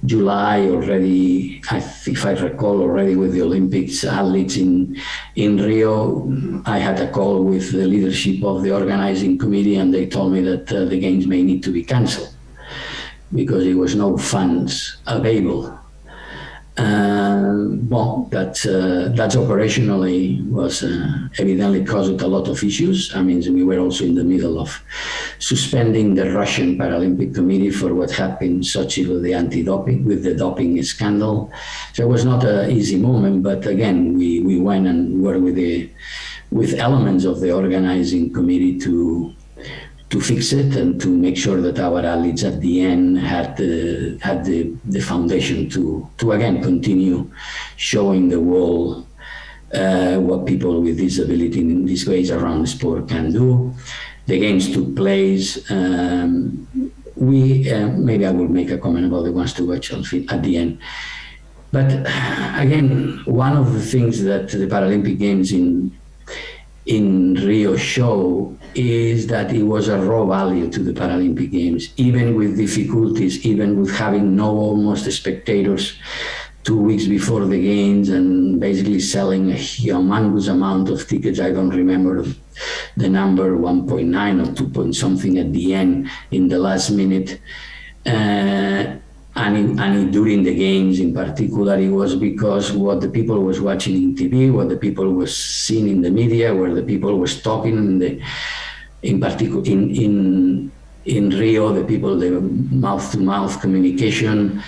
July already, if I recall, already with the Olympics athletes in Rio. I had a call with the leadership of the organizing committee, and they told me that the games may need to be canceled because there was no funds available. Well, that's operationally was evidently caused a lot of issues. I mean, we were also in the middle of suspending the Russian Paralympic Committee for what happened in Sochi with the doping scandal. So it was not an easy moment, but again, we went and worked with elements of the organizing committee to fix it and to make sure that our athletes at the end had the foundation to again continue showing the world what people with disability in these ways around the sport can do. The games took place. Maybe I will make a comment about the ones to watch at the end. But again, one of the things that the Paralympic Games in Rio show is that it was a raw value to the Paralympic Games, even with difficulties, even with having no almost spectators 2 weeks before the games and basically selling a humongous amount of tickets. I don't remember the number, 1.9 or 2 point something at the end in the last minute. And during the games in particular, it was because what the people was watching in TV, what the people was seeing in the media, where the people was talking in particular in Rio, the mouth-to-mouth communication,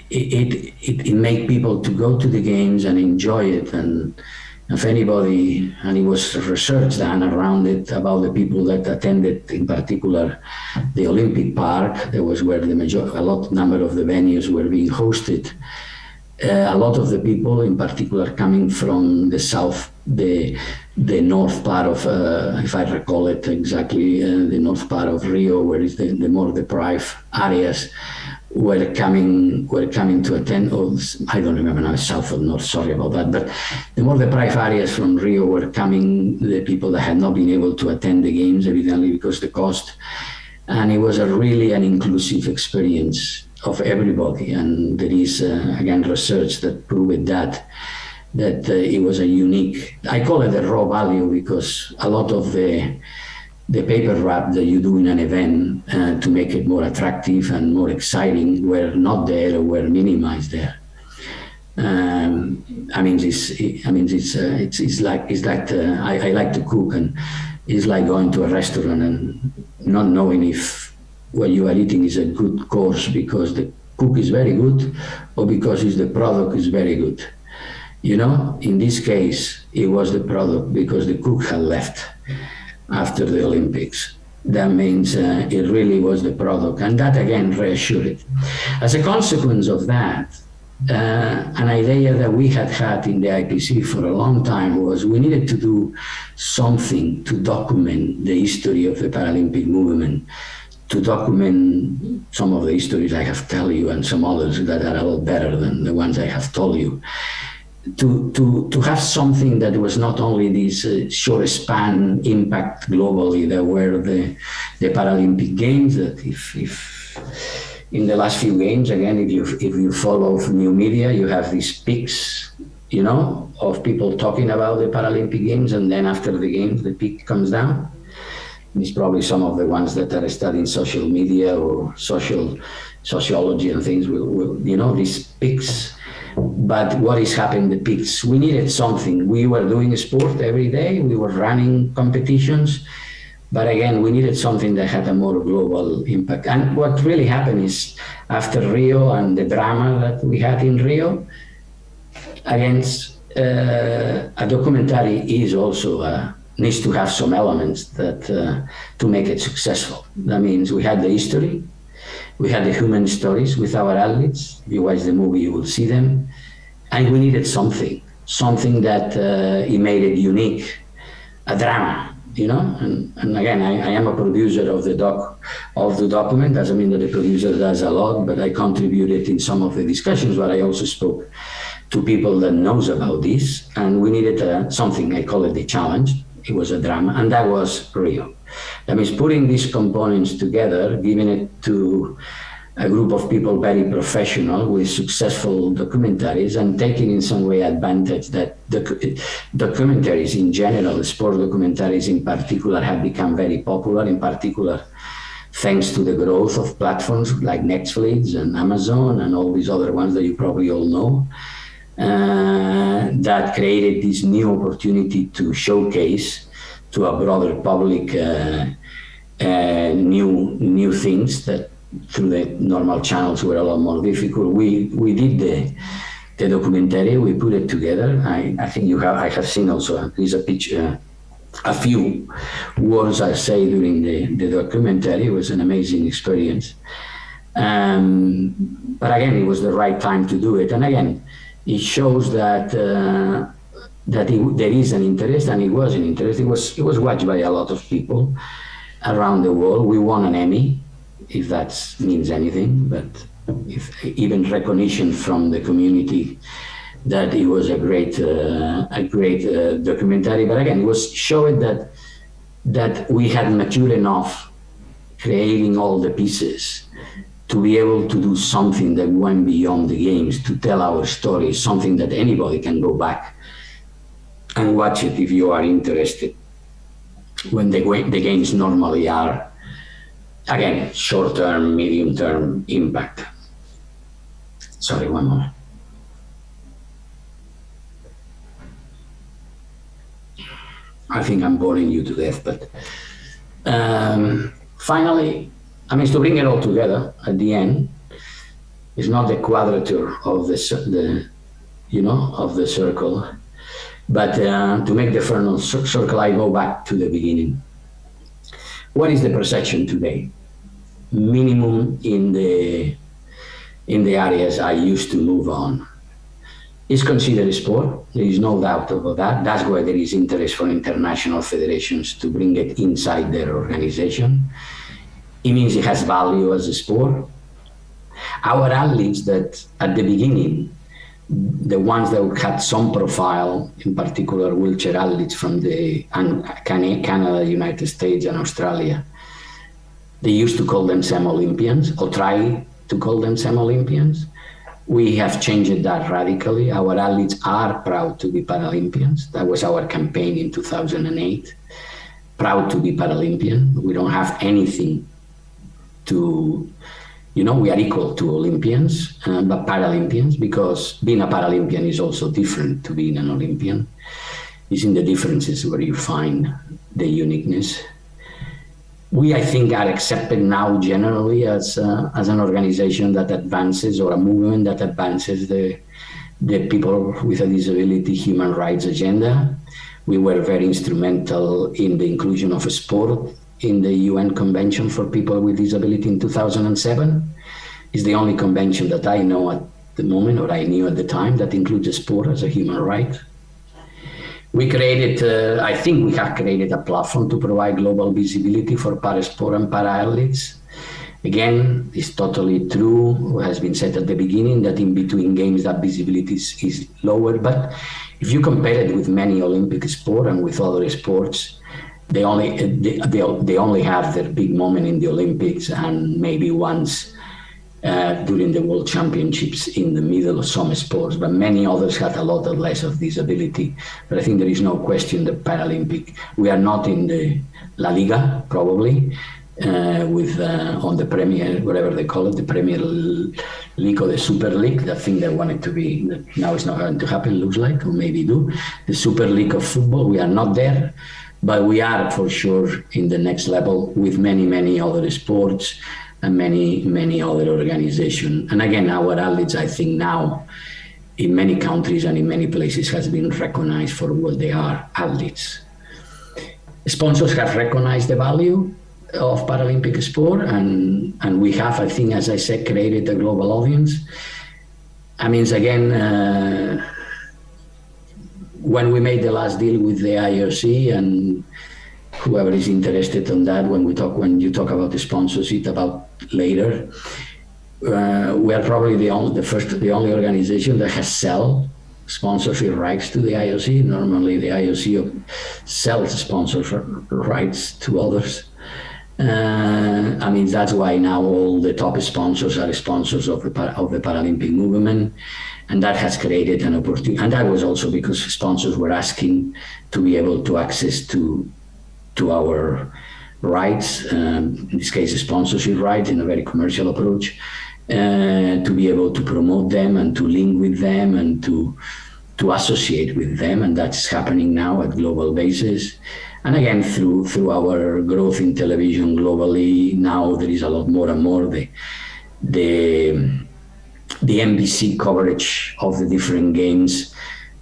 it made people to go to the games and enjoy it. And if anybody, and it was research done around it about the people that attended, in particular, the Olympic Park, that was where number of the venues were being hosted. A lot of the people, in particular, coming from the south, the north part of, if I recall it exactly, the north part of Rio, where is the more deprived areas, were coming to attend, or I don't remember now, south or north, sorry about that, but the more deprived areas from Rio were coming, the people that had not been able to attend the games, evidently because the cost, and it was really an inclusive experience of everybody. And there is, again, research that proved that it was a unique, I call it a raw value, because a lot of the paper wrap that you do in an event to make it more attractive and more exciting were not there or were minimized there. I like to cook, and it's like going to a restaurant and not knowing if what you are eating is a good course because the cook is very good or because the product is very good. You know, in this case, it was the product because the cook had left after the Olympics. That means it really was the product, and that again reassured it. As a consequence of that, an idea that we had in the IPC for a long time was we needed to do something to document the history of the Paralympic movement, to document some of the histories I have told you and some others that are a lot better than the ones I have told you. To have something that was not only this short span impact globally that were the Paralympic Games, that if in the last few games, again, if you follow new media, you have these peaks, you know, of people talking about the Paralympic Games, and then after the games, the peak comes down. It's probably some of the ones that are studying social media or sociology and things will these peaks. But what is happening, the peaks? We needed something. We were doing sport every day. We were running competitions. But again, we needed something that had a more global impact. And what really happened is, after Rio and the drama that we had in Rio, against a documentary is also needs to have some elements that to make it successful. That means we had the history, we had the human stories with our athletes. If you watch the movie, you will see them. And we needed something that it made it unique, a drama. And again, I am a producer of the document. Doesn't mean that the producer does a lot, but I contributed in some of the discussions where I also spoke to people that knows about this. And we needed something, I call it the challenge. It was a drama, and that was Rio. That means putting these components together, giving it to a group of people very professional with successful documentaries, and taking in some way advantage that the documentaries in general, sport documentaries in particular, have become very popular, in particular thanks to the growth of platforms like Netflix and Amazon and all these other ones that you probably all know, that created this new opportunity to showcase to a broader public new things that through the normal channels were a lot more difficult. We did the documentary, we put it together. I think I have seen also, there's a picture, a few words I say during the documentary. It was an amazing experience. But again, it was the right time to do it. And again, it shows that there is an interest, and it was an interest. It was watched by a lot of people around the world. We won an Emmy, if that means anything, but if even recognition from the community that it was a great documentary. But again, it was showing that we had mature enough creating all the pieces to be able to do something that went beyond the games, to tell our story, something that anybody can go back and watch it if you are interested, when the games normally are, again, short-term, medium-term impact. Sorry, one moment. I think I'm boring you to death, but finally, to bring it all together at the end, it's not the quadrature of the circle, but to make the final circle, I go back to the beginning. What is the perception today? Minimum in the areas I used to move on. It's considered a sport. There is no doubt about that. That's why there is interest for international federations to bring it inside their organization. It means it has value as a sport. Our athletes that at the beginning, the ones that had some profile, in particular wheelchair athletes from Canada, United States, and Australia, they used to call themselves Olympians, or try to call themselves Olympians. We have changed that radically. Our athletes are proud to be Paralympians. That was our campaign in 2008. Proud to be Paralympian. We don't have anything to, we are equal to Olympians, but Paralympians, because being a Paralympian is also different to being an Olympian. It's in the differences where you find the uniqueness. We, I think, are accepted now generally as an organization that advances, or a movement that advances the people with a disability human rights agenda. We were very instrumental in the inclusion of sport in the UN Convention for People with Disability in 2007. It's the only convention that I know at the moment, or I knew at the time, that includes sport as a human right. We created, I think we have created a platform to provide global visibility for parasport and para-athletes. Again, it's totally true, what has been said at the beginning, that in between games that visibility is lower. But if you compare it with many Olympic sport and with other sports, they only have their big moment in the Olympics, and maybe once during the World Championships in the middle of some sports, but many others had a lot less of disability. But I think there is no question that Paralympic, we are not in the La Liga, probably, with on the Premier, whatever they call it, the Premier League or the Super League, that thing they wanted to be, now it's not going to happen, looks like, or maybe do, the Super League of football. We are not there, but we are for sure in the next level with many, many other sports and many, many other organizations. And again, our athletes, I think now, in many countries and in many places, has been recognized for what they are, athletes. Sponsors have recognized the value of Paralympic sport, and we have, I think, as I said, created a global audience. I mean, again, when we made the last deal with the IOC, and whoever is interested on that, when you talk about the sponsorship about later, we are probably the only organization that has sell sponsorship rights to the IOC. Normally, the IOC sells sponsorship rights to others. I mean, that's why now all the top sponsors are sponsors of the Paralympic movement, and that has created an opportunity. And that was also because sponsors were asking to be able to access to our rights, in this case, sponsorship rights in a very commercial approach, to be able to promote them and to link with them and to associate with them, and that's happening now at global basis. And again, through our growth in television globally, now there is a lot more and more the NBC coverage of the different games.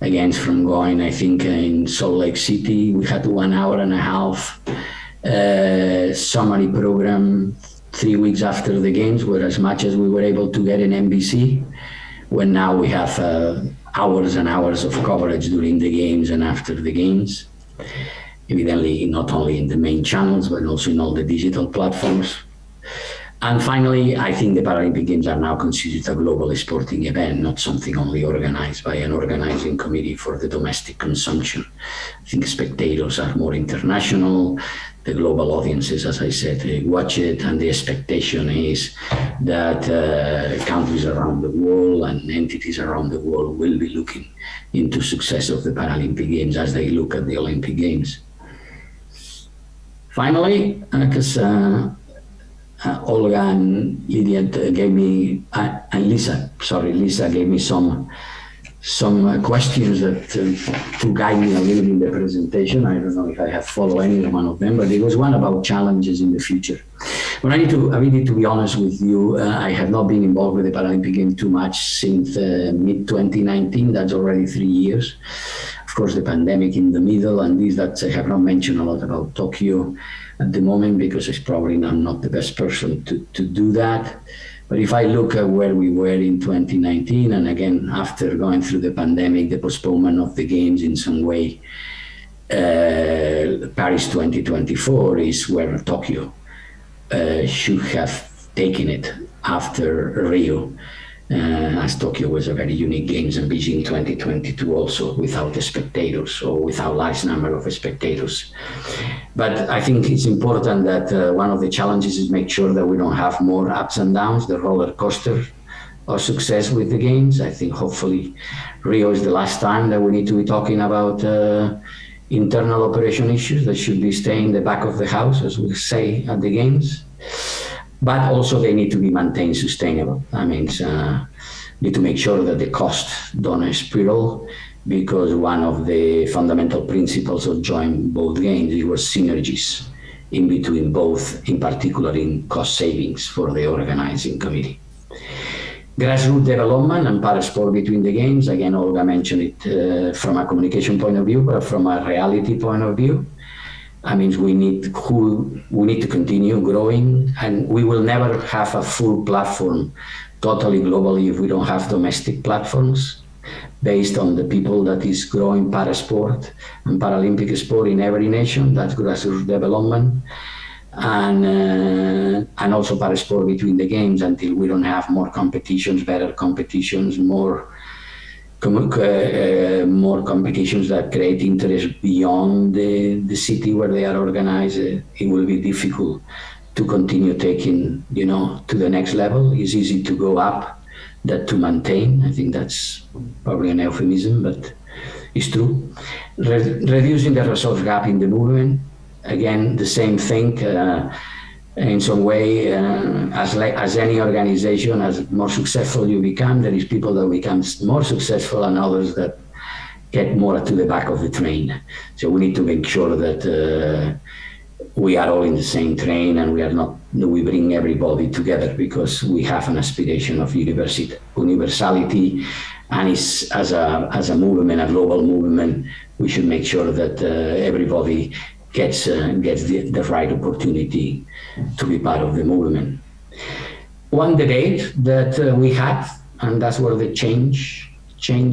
Again, from going, I think in Salt Lake City, we had 1 hour and a half summary program 3 weeks after the games, where as much as we were able to get in NBC, when now we have hours and hours of coverage during the games and after the games. Evidently, not only in the main channels, but also in all the digital platforms. And finally, I think the Paralympic Games are now considered a global sporting event, not something only organized by an organizing committee for the domestic consumption. I think spectators are more international. The global audiences, as I said, watch it, and the expectation is that countries around the world and entities around the world will be looking into success of the Paralympic Games as they look at the Olympic Games. Finally, because Olga and Lydia gave me, and Lisa gave me some questions that to guide me a little in the presentation. I don't know if I have followed any one of them, but there was one about challenges in the future. But I need to be honest with you. I have not been involved with the Paralympic Games too much since mid-2019. That's already 3 years. Of course, the pandemic in the middle, and this that I have not mentioned a lot about Tokyo at the moment, because I'm not the best person to do that. But if I look at where we were in 2019, and again, after going through the pandemic, the postponement of the games in some way, Paris 2024 is where Tokyo should have taken it after Rio, as Tokyo was a very unique games, and Beijing 2022 also without the spectators or without large number of spectators. But I think it's important that one of the challenges is make sure that we don't have more ups and downs, the roller coaster of success with the games. I think hopefully Rio is the last time that we need to be talking about internal operation issues that should be staying in the back of the house, as we say at the games. But also they need to be maintained sustainable. I mean, need to make sure that the costs don't spiral, because one of the fundamental principles of joining both games was synergies in between both, in particular in cost savings for the organizing committee. Grassroots development and parasport between the games. Again, Olga mentioned it from a communication point of view, but from a reality point of view. I mean, we need to continue growing, and we will never have a full platform totally globally if we don't have domestic platforms based on the people that is growing parasport and Paralympic sport in every nation. That's grassroots development. And also parasport between the games until we don't have more competitions, better competitions, more competitions that create interest beyond the city where they are organized. It will be difficult to continue taking, to the next level. It's easy to go up than to maintain. I think that's probably an euphemism, but it's true. Reducing the resource gap in the movement. Again, the same thing. In some way, as any organization, as more successful you become, there is people that become more successful and others that get more to the back of the train. So we need to make sure that we are all in the same train and we bring everybody together, because we have an aspiration of universality, and as a movement, a global movement, we should make sure that everybody gets the right opportunity to be part of the movement. One debate that we had, and that's where the change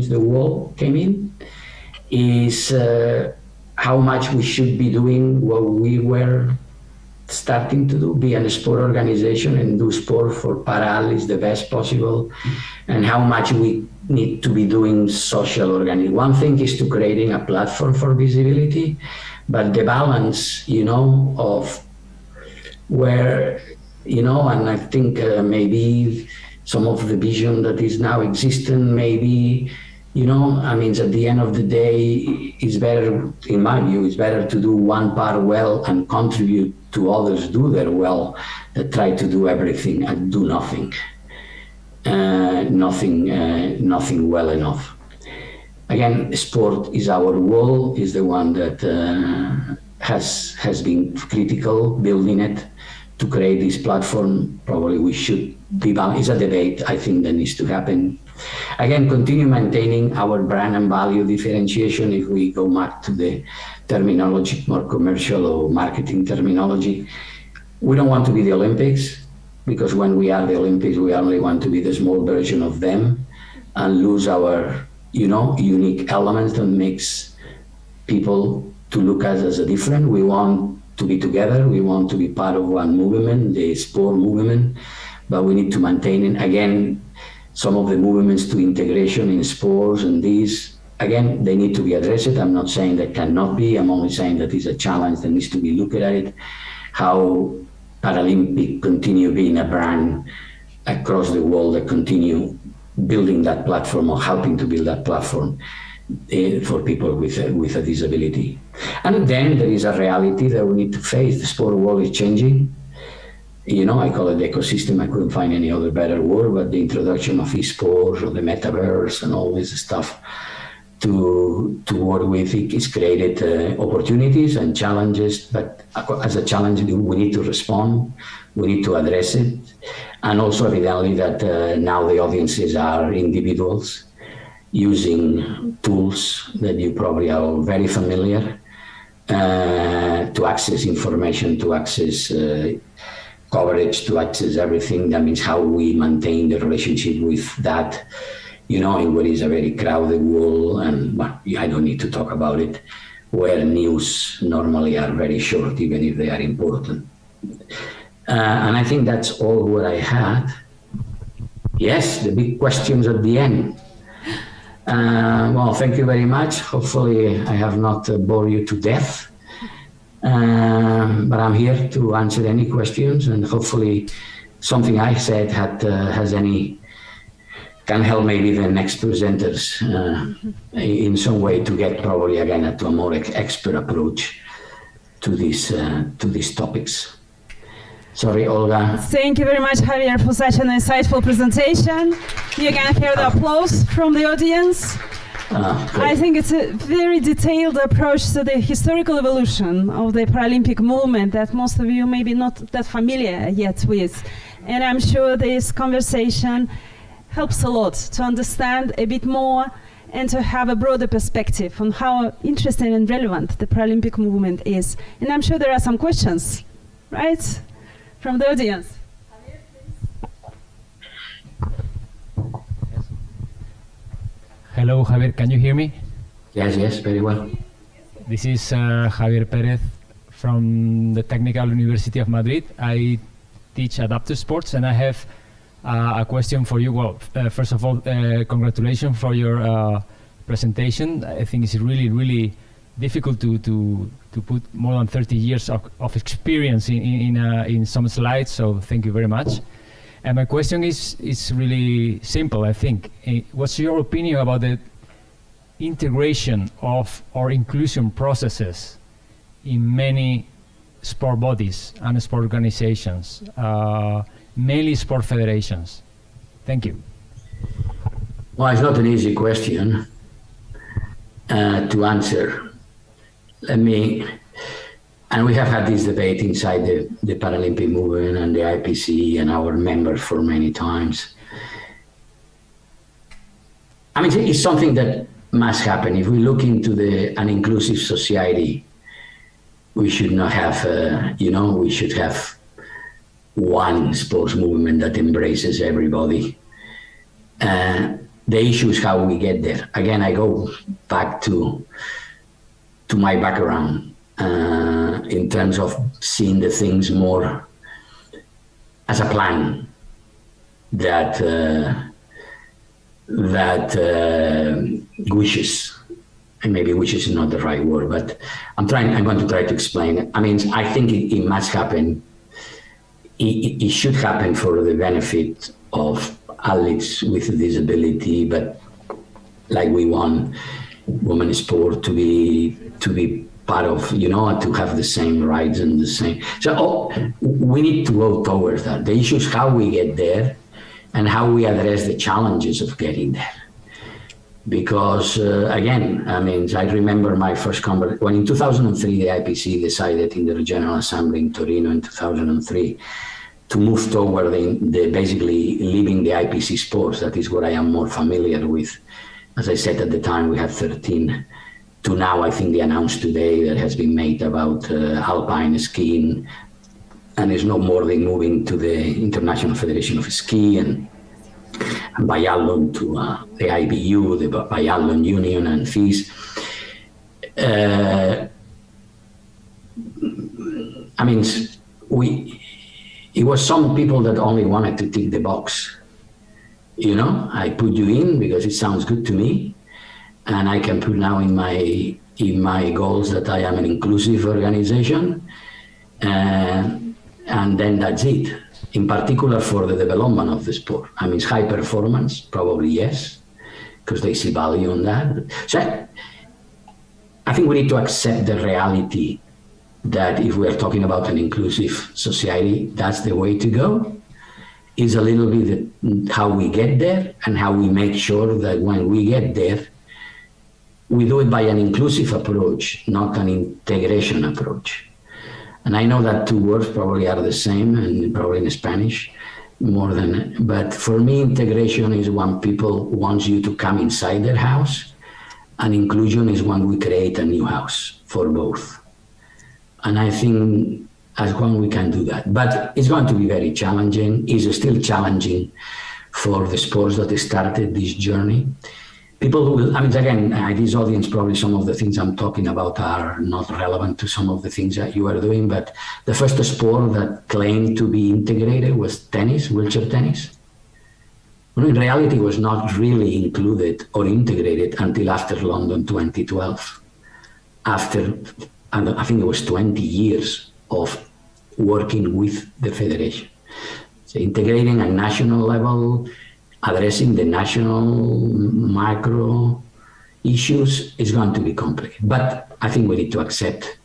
the world came in, is how much we should be doing what we were starting to do, be a sport organization and do sport for para-athletes the best possible, and how much we need to be doing social organization. One thing is to creating a platform for visibility, but the balance, of where, and I think maybe some of the vision that is now existing, maybe, at the end of the day, it's better, in my view, it's better to do one part well and contribute to others do their well than try to do everything and do nothing. Nothing well enough. Again, sport is our world, is the one that has been critical, building it to create this platform. Probably we should be, it's a debate I think that needs to happen. Again, continue maintaining our brand and value differentiation. If we go back to the terminology, more commercial or marketing terminology, we don't want to be the Olympics, because when we are the Olympics, we only want to be the small version of them and lose our unique elements that makes people to look at us as a different. We want to be together. We want to be part of one movement, the sport movement, but we need to maintain, again, some of the movements to integration in sports, and these, again, they need to be addressed. I'm not saying that cannot be. I'm only saying that it's a challenge that needs to be looked at it. How Paralympic continue being a brand across the world that continue building that platform or helping to build that platform for people with a disability. And then there is a reality that we need to face. The sport world is changing. I call it ecosystem. I couldn't find any other better word, but the introduction of esports or the metaverse and all this stuff to work with it is created opportunities and challenges, but as a challenge, we need to respond, we need to address it. And also evidently that now the audiences are individuals using tools that you probably are all very familiar to access information, to access coverage, to access everything. That means how we maintain the relationship with that, in what is a very crowded world, and I don't need to talk about it, where news normally are very short, even if they are important. And I think that's all what I had. Yes, the big questions at the end. Well, thank you very much. Hopefully I have not bored you to death. But I'm here to answer any questions, and hopefully something I said can help maybe the next presenters in some way to get probably again to a more expert approach to these topics. Sorry, Olga. Thank you very much, Javier, for such an insightful presentation. You can hear the applause from the audience. I think it's a very detailed approach to the historical evolution of the Paralympic movement that most of you may be not that familiar yet with. And I'm sure this conversation helps a lot to understand a bit more and to have a broader perspective on how interesting and relevant the Paralympic movement is. And I'm sure there are some questions, right, from the audience. Hello, Javier, can you hear me? Yes, very well. This is Javier Pérez from the Technical University of Madrid. I teach adaptive sports, and I have a question for you. Well, first of all, congratulations for your presentation. I think it's really, really difficult to put more than 30 years of experience in some slides, so thank you very much. And my question is really simple, I think. What's your opinion about the integration of or inclusion processes in many sport bodies and sport organizations, mainly sport federations? Thank you. Well, it's not an easy question to answer. And we have had this debate inside the Paralympic movement and the IPC and our members for many times. I mean, it's something that must happen. If we look into an inclusive society, we should not have, we should have one sports movement that embraces everybody. The issue is how we get there. Again, I go back to my background in terms of seeing the things more as a plan that wishes, and maybe wishes is not the right word, but I'm going to try to explain it. I mean, I think it must happen. It should happen for the benefit of athletes with a disability, but like we want women's sport to be part of, to have the same rights and the same. So we need to go towards that. The issue is how we get there and how we address the challenges of getting there. Because again, I mean, I remember my first conversation when in 2003 the IPC decided in the General Assembly in Torino in 2003 to move toward basically leaving the IPC sports. That is what I am more familiar with. As I said at the time, we had 13. To now, I think they announced today that has been made about alpine skiing, and there's no more than moving to the International Federation of Ski and biathlon to the IBU, the Biathlon Union, and FIS. I mean, it was some people that only wanted to tick the box. I put you in because it sounds good to me, and I can put now in my goals that I am an inclusive organization, and then that's it. In particular for the development of the sport. I mean, high performance, probably yes, because they see value in that. So I think we need to accept the reality that if we are talking about an inclusive society, that's the way to go. Is a little bit how we get there and how we make sure that when we get there, we do it by an inclusive approach, not an integration approach. And I know that two words probably are the same, and probably in Spanish but for me, integration is when people want you to come inside their house, and inclusion is when we create a new house for both. And I think as one we can do that, but it's going to be very challenging. It's still challenging for the sports that started this journey. People who will, I mean, again, this audience, probably some of the things I'm talking about are not relevant to some of the things that you are doing, but the first sport that claimed to be integrated was tennis, wheelchair tennis. Well, in reality, it was not really included or integrated until after London 2012. After, I think it was 20 years of working with the federation. So integrating at national level, addressing the national micro issues is going to be complicated. But I think we need to accept,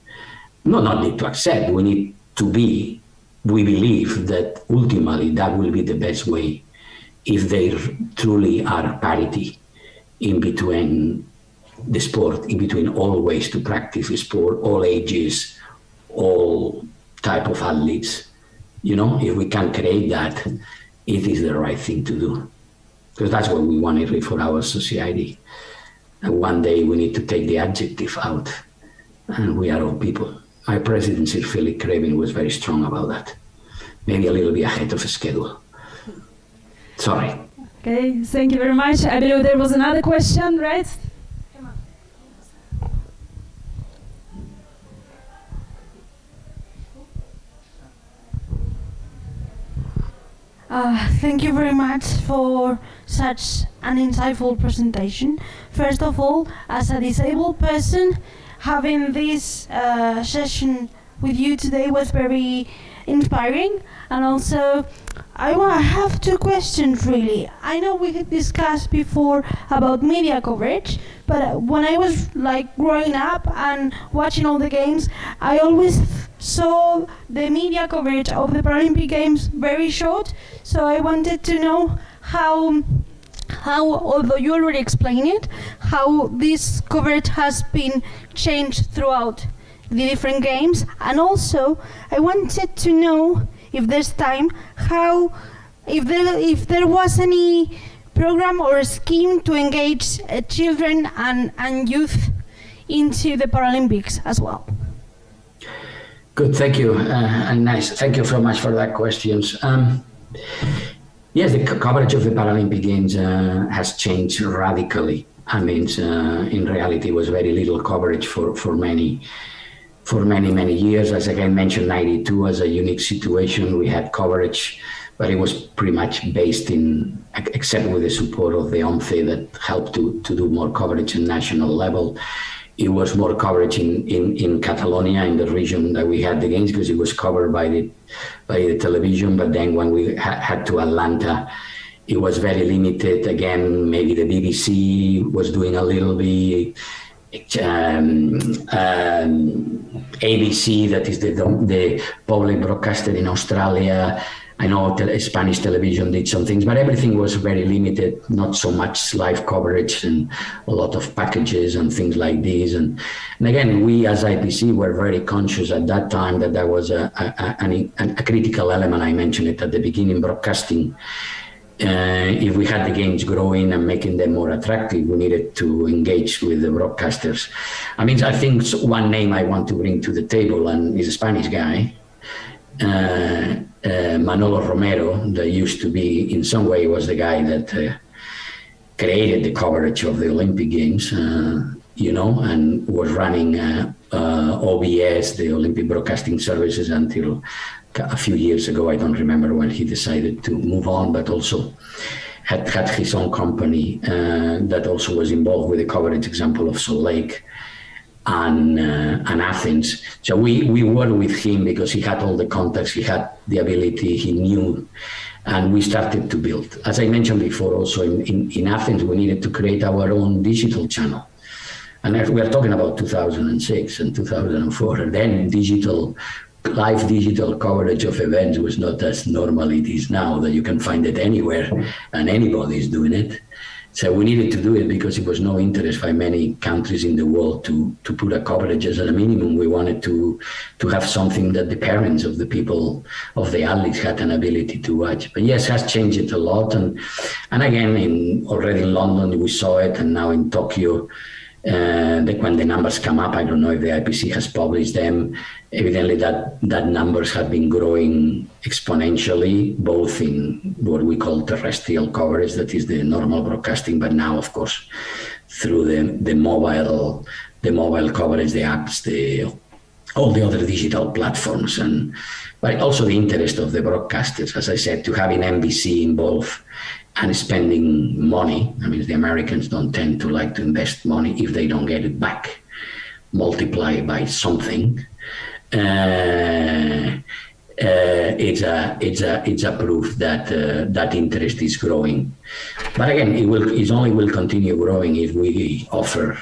not need to accept, we believe that ultimately that will be the best way if there truly are parity in between the sport, in between all ways to practice sport, all ages, all type of athletes. If we can create that, it is the right thing to do. Because that's what we want really for our society. And one day we need to take the adjective out, and we are all people. My president, Sir Philip Craven, was very strong about that. Maybe a little bit ahead of schedule. Sorry. Okay, thank you very much. I believe there was another question, right? Thank you very much for such an insightful presentation. First of all, as a disabled person, having this session with you today was very inspiring. And also, I have two questions really. I know we had discussed before about media coverage, but when I was like growing up and watching all the games, I always saw the media coverage of the Paralympic Games very short. So I wanted to know how, although you already explained it, how this coverage has been changed throughout the different games. And also, I wanted to know, if there's time, if there was any program or a scheme to engage children and youth into the Paralympics as well. Good, thank you, and nice. Thank you so much for that questions. Yes, the coverage of the Paralympic Games has changed radically. I mean, in reality, it was very little coverage for many years. As I mentioned, 92 was a unique situation. We had coverage, but it was pretty much based in, except with the support of the OMCE that helped to do more coverage at national level. It was more coverage in Catalonia, in the region that we had the games, because it was covered by the television. But then when we had to Atlanta, it was very limited. Again, maybe the BBC was doing a little bit. ABC, that is the public broadcaster in Australia. I know Spanish television did some things, but everything was very limited, not so much live coverage and a lot of packages and things like this. And again, we as IPC were very conscious at that time that there was a critical element. I mentioned it at the beginning, broadcasting. If we had the games growing and making them more attractive, we needed to engage with the broadcasters. I mean, I think one name I want to bring to the table, and is a Spanish guy, Manolo Romero, that used to be, in some way, was the guy that created the coverage of the Olympic Games, and was running OBS, the Olympic Broadcasting Services, until a few years ago. I don't remember when he decided to move on, but also had his own company that also was involved with the coverage, example of Salt Lake and Athens. So we worked with him because he had all the contacts, he had the ability, he knew, and we started to build. As I mentioned before, also in Athens, we needed to create our own digital channel. And we are talking about 2006 and 2004, and then live digital coverage of events was not as normal it is now, that you can find it anywhere and anybody is doing it. So we needed to do it because it was no interest by many countries in the world to put a coverage as a minimum. We wanted to have something that the parents of the people, of the athletes, had an ability to watch. But yes, has changed it a lot. And again, already in London, we saw it, and now in Tokyo, when the numbers come up, I don't know if the IPC has published them, evidently that numbers have been growing exponentially, both in what we call terrestrial coverage, that is the normal broadcasting, but now, of course, through the mobile coverage, the apps, all the other digital platforms, but also the interest of the broadcasters, as I said, to having NBC involved and spending money. I mean, the Americans don't tend to like to invest money if they don't get it back, multiply by something. It's a proof that interest is growing. But again, it only will continue growing if we offer,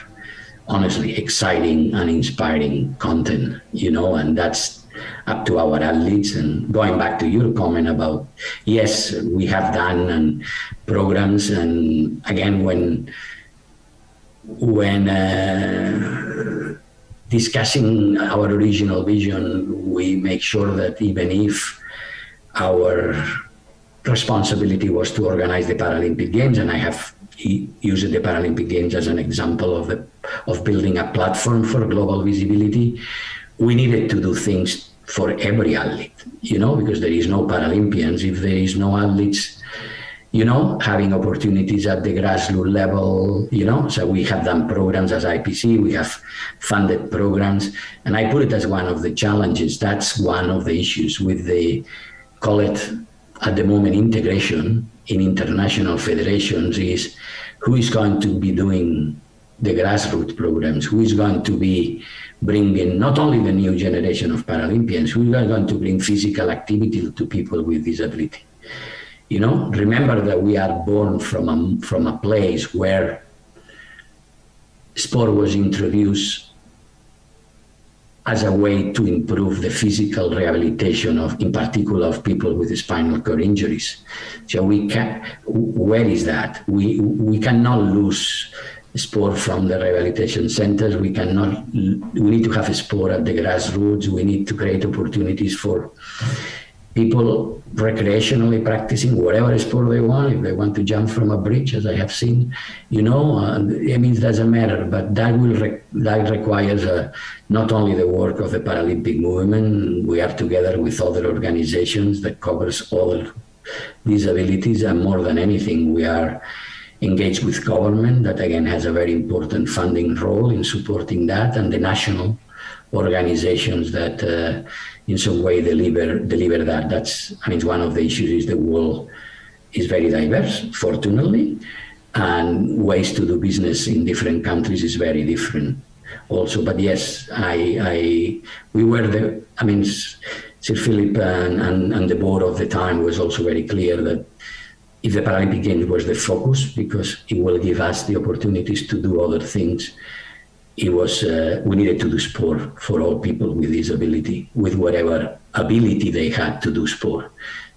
honestly, exciting and inspiring content, and that's up to our athletes. And going back to your comment about, yes, we have done programs, and again, when discussing our original vision, we make sure that even if our responsibility was to organize the Paralympic Games, and I have used the Paralympic Games as an example of building a platform for global visibility, we needed to do things for every athlete, because there is no Paralympians if there is no athletes, having opportunities at the grassroots level, So we have done programs as IPC, we have funded programs, and I put it as one of the challenges. That's one of the issues with call it at the moment, integration in international federations, is who is going to be doing the grassroots programs, who is going to be bringing not only the new generation of Paralympians, who are going to bring physical activity to people with disability. Remember that we are born from a place where sport was introduced as a way to improve the physical rehabilitation in particular of people with spinal cord injuries. So where is that? We cannot lose sport from the rehabilitation centers. We need to have sport at the grassroots. We need to create opportunities for people recreationally practicing whatever sport they want. If they want to jump from a bridge, as I have seen, it doesn't matter. But that requires not only the work of the Paralympic movement. We are together with other organizations that covers all disabilities, and more than anything, we are engaged with government that again has a very important funding role in supporting that, and the national organizations that in some way deliver that. That's one of the issues is the world is very diverse, fortunately, and ways to do business in different countries is very different also. But yes, Sir Philip and the board of the time was also very clear that if the Paralympic Games was the focus, because it will give us the opportunities to do other things, we needed to do sport for all people with disability, with whatever ability they had to do sport.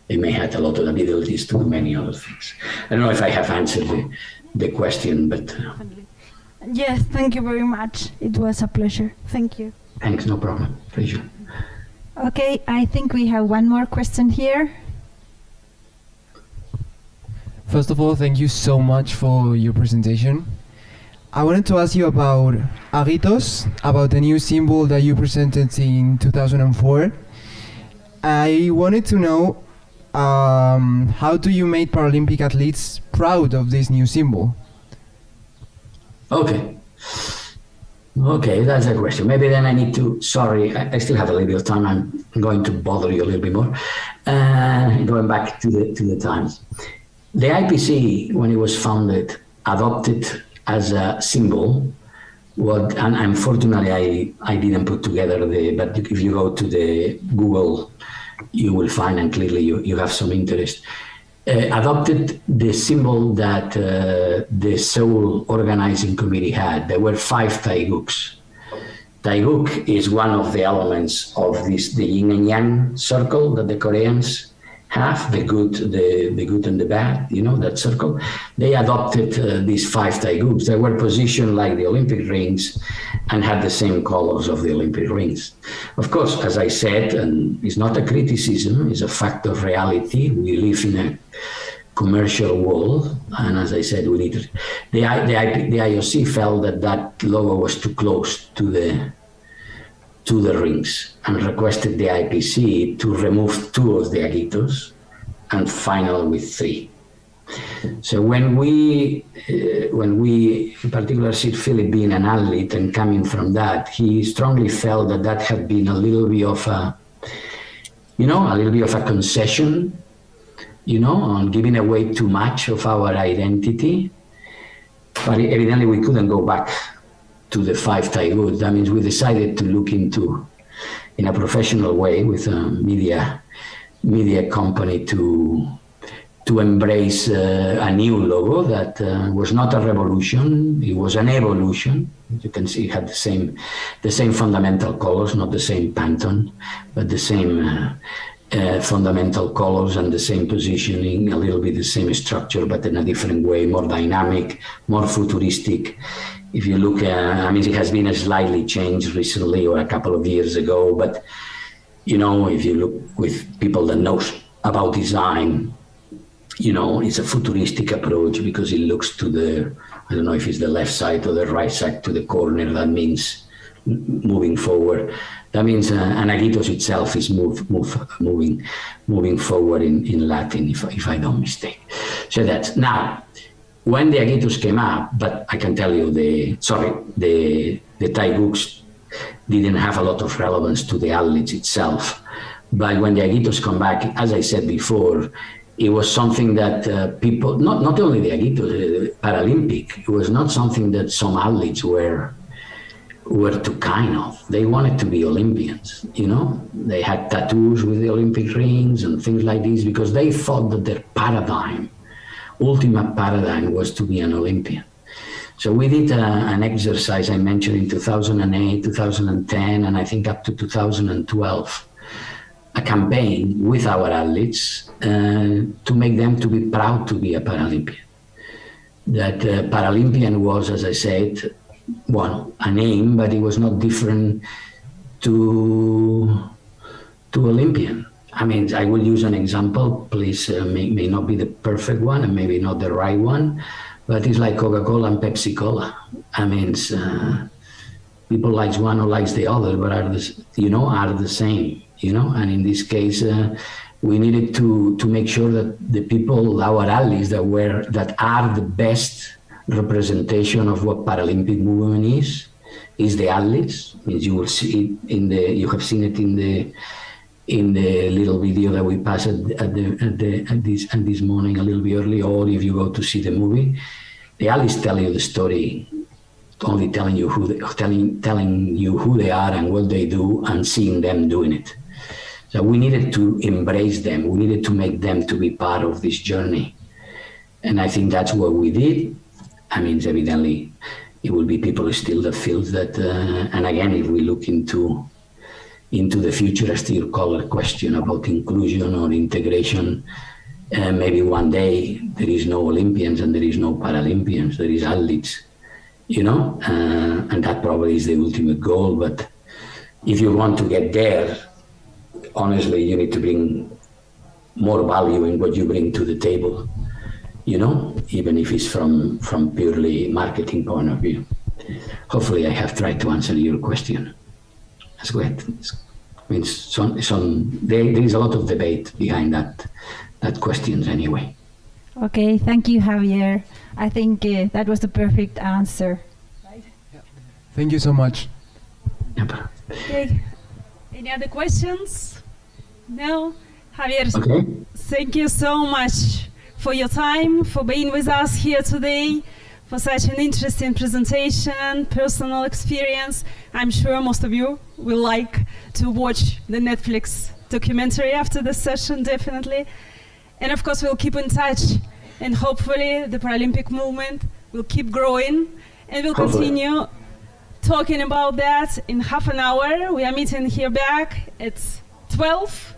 They may have a lot of abilities to do many other things. I don't know if I have answered the question, but... Yes, thank you very much. It was a pleasure. Thank you. Thanks, no problem. Pleasure. Okay, I think we have one more question here. First of all, thank you so much for your presentation. I wanted to ask you about Agitos, about the new symbol that you presented in 2004. I wanted to know how do you make Paralympic athletes proud of this new symbol? Okay, that's a question. Maybe then I need to, sorry, I still have a little bit of time. I'm going to bother you a little bit more. Going back to the times. The IPC, when it was founded, adopted as a symbol and unfortunately I didn't put together but if you go to the Google, you will find, and clearly you have some interest, adopted the symbol that the Seoul organizing committee had. There were 5 taiguks. Taiguk is one of the elements of the yin and yang circle that the Koreans have, the good and the bad, that circle. They adopted these 5 taiguks. They were positioned like the Olympic rings and had the same colors of the Olympic rings. Of course, as I said, and it's not a criticism, it's a fact of reality. We live in a commercial world, and as I said, we need the IOC felt that logo was too close to the rings and requested the IPC to remove 2 of the agitos and final with 3. So when we, in particular, Sir Philip being an athlete and coming from that, he strongly felt that had been a little bit of a concession, on giving away too much of our identity. But evidently we couldn't go back to the 5 taiguks. That means we decided to look into, in a professional way, with a media company to embrace a new logo that was not a revolution, it was an evolution. You can see it had the same fundamental colors, not the same Pantone, but the same fundamental colors and the same positioning, a little bit the same structure, but in a different way, more dynamic, more futuristic. If you look, it has been slightly changed recently or a couple of years ago, but if you look with people that know about design, it's a futuristic approach because it looks to I don't know if it's the left side or the right side to the corner. That means moving forward. That means an agitos itself is moving forward in Latin, if I don't mistake. So that's now. When the agitos came up, but I can tell you the taiguks didn't have a lot of relevance to the athletes itself. But when the agitos come back, as I said before, it was something that people, not only the Aguitos, the Paralympic, it was not something that some athletes were too kind of. They wanted to be Olympians, you know? They had tattoos with the Olympic rings and things like this because they thought that their ultimate paradigm was to be an Olympian. So we did an exercise I mentioned in 2008, 2010, and I think up to 2012, a campaign with our athletes to make them to be proud to be a Paralympian. That Paralympian was, as I said, well, a name, but it was not different to Olympian. I mean, I will use an example, please, may not be the perfect one and maybe not the right one, but it's like Coca-Cola and Pepsi-Cola. I mean, people likes one or likes the other, but are the same, you know? And in this case, we needed to make sure that the people, our allies that are the best representation of what Paralympic movement is the athletes. Means you will see it you have seen it in the little video that we passed this morning a little bit early, or if you go to see the movie, the athletes tell you the story, only telling you who they are and what they do, and seeing them doing it. So we needed to embrace them. We needed to make them to be part of this journey, and I think that's what we did. I mean, evidently, it will be people still that feel that, and again, if we look into the future, I still call a question about inclusion or integration. Maybe one day there is no Olympians and there is no Paralympians, there is athletes, you know, and that probably is the ultimate goal. But if you want to get there, honestly, you need to bring more value in what you bring to the table, you know, even if it's from purely marketing point of view. Hopefully I have tried to answer your question. That's great. There is a lot of debate behind that questions anyway. Okay, thank you, Javier. I think that was the perfect answer. Thank you so much. Okay. Any other questions? No? Javier, Okay. thank you so much for your time, for being with us here today, for such an interesting presentation, personal experience. I'm sure most of you will like to watch the Netflix documentary after this session, definitely. And of course, we'll keep in touch, and hopefully the Paralympic movement will keep growing, and we'll continue talking about that in half an hour. We are meeting here back at 12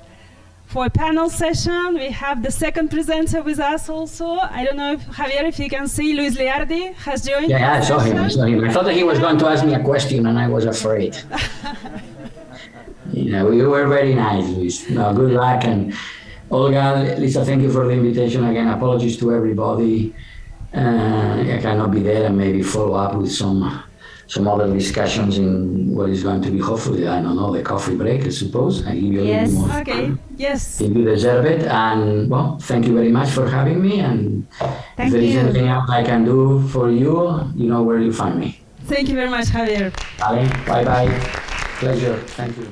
for a panel session. We have the second presenter with us also. I don't know if, Javier, if you can see, Luis Liardi has joined. Yeah, I saw him. I thought that he was going to ask me a question and I was afraid. You know, you were very nice, Luis. No, good luck. And Olga, Lisa, thank you for the invitation again. Apologies to everybody. I cannot be there and maybe follow up with some other discussions in what is going to be, hopefully, I don't know, the coffee break, I suppose. I give you a little more time. Okay, yes. If you deserve it. And, well, thank you very much for having me. And if there is anything else I can do for you, you know where you find me. Thank you very much, Javier. Vale, bye-bye. Pleasure. Thank you.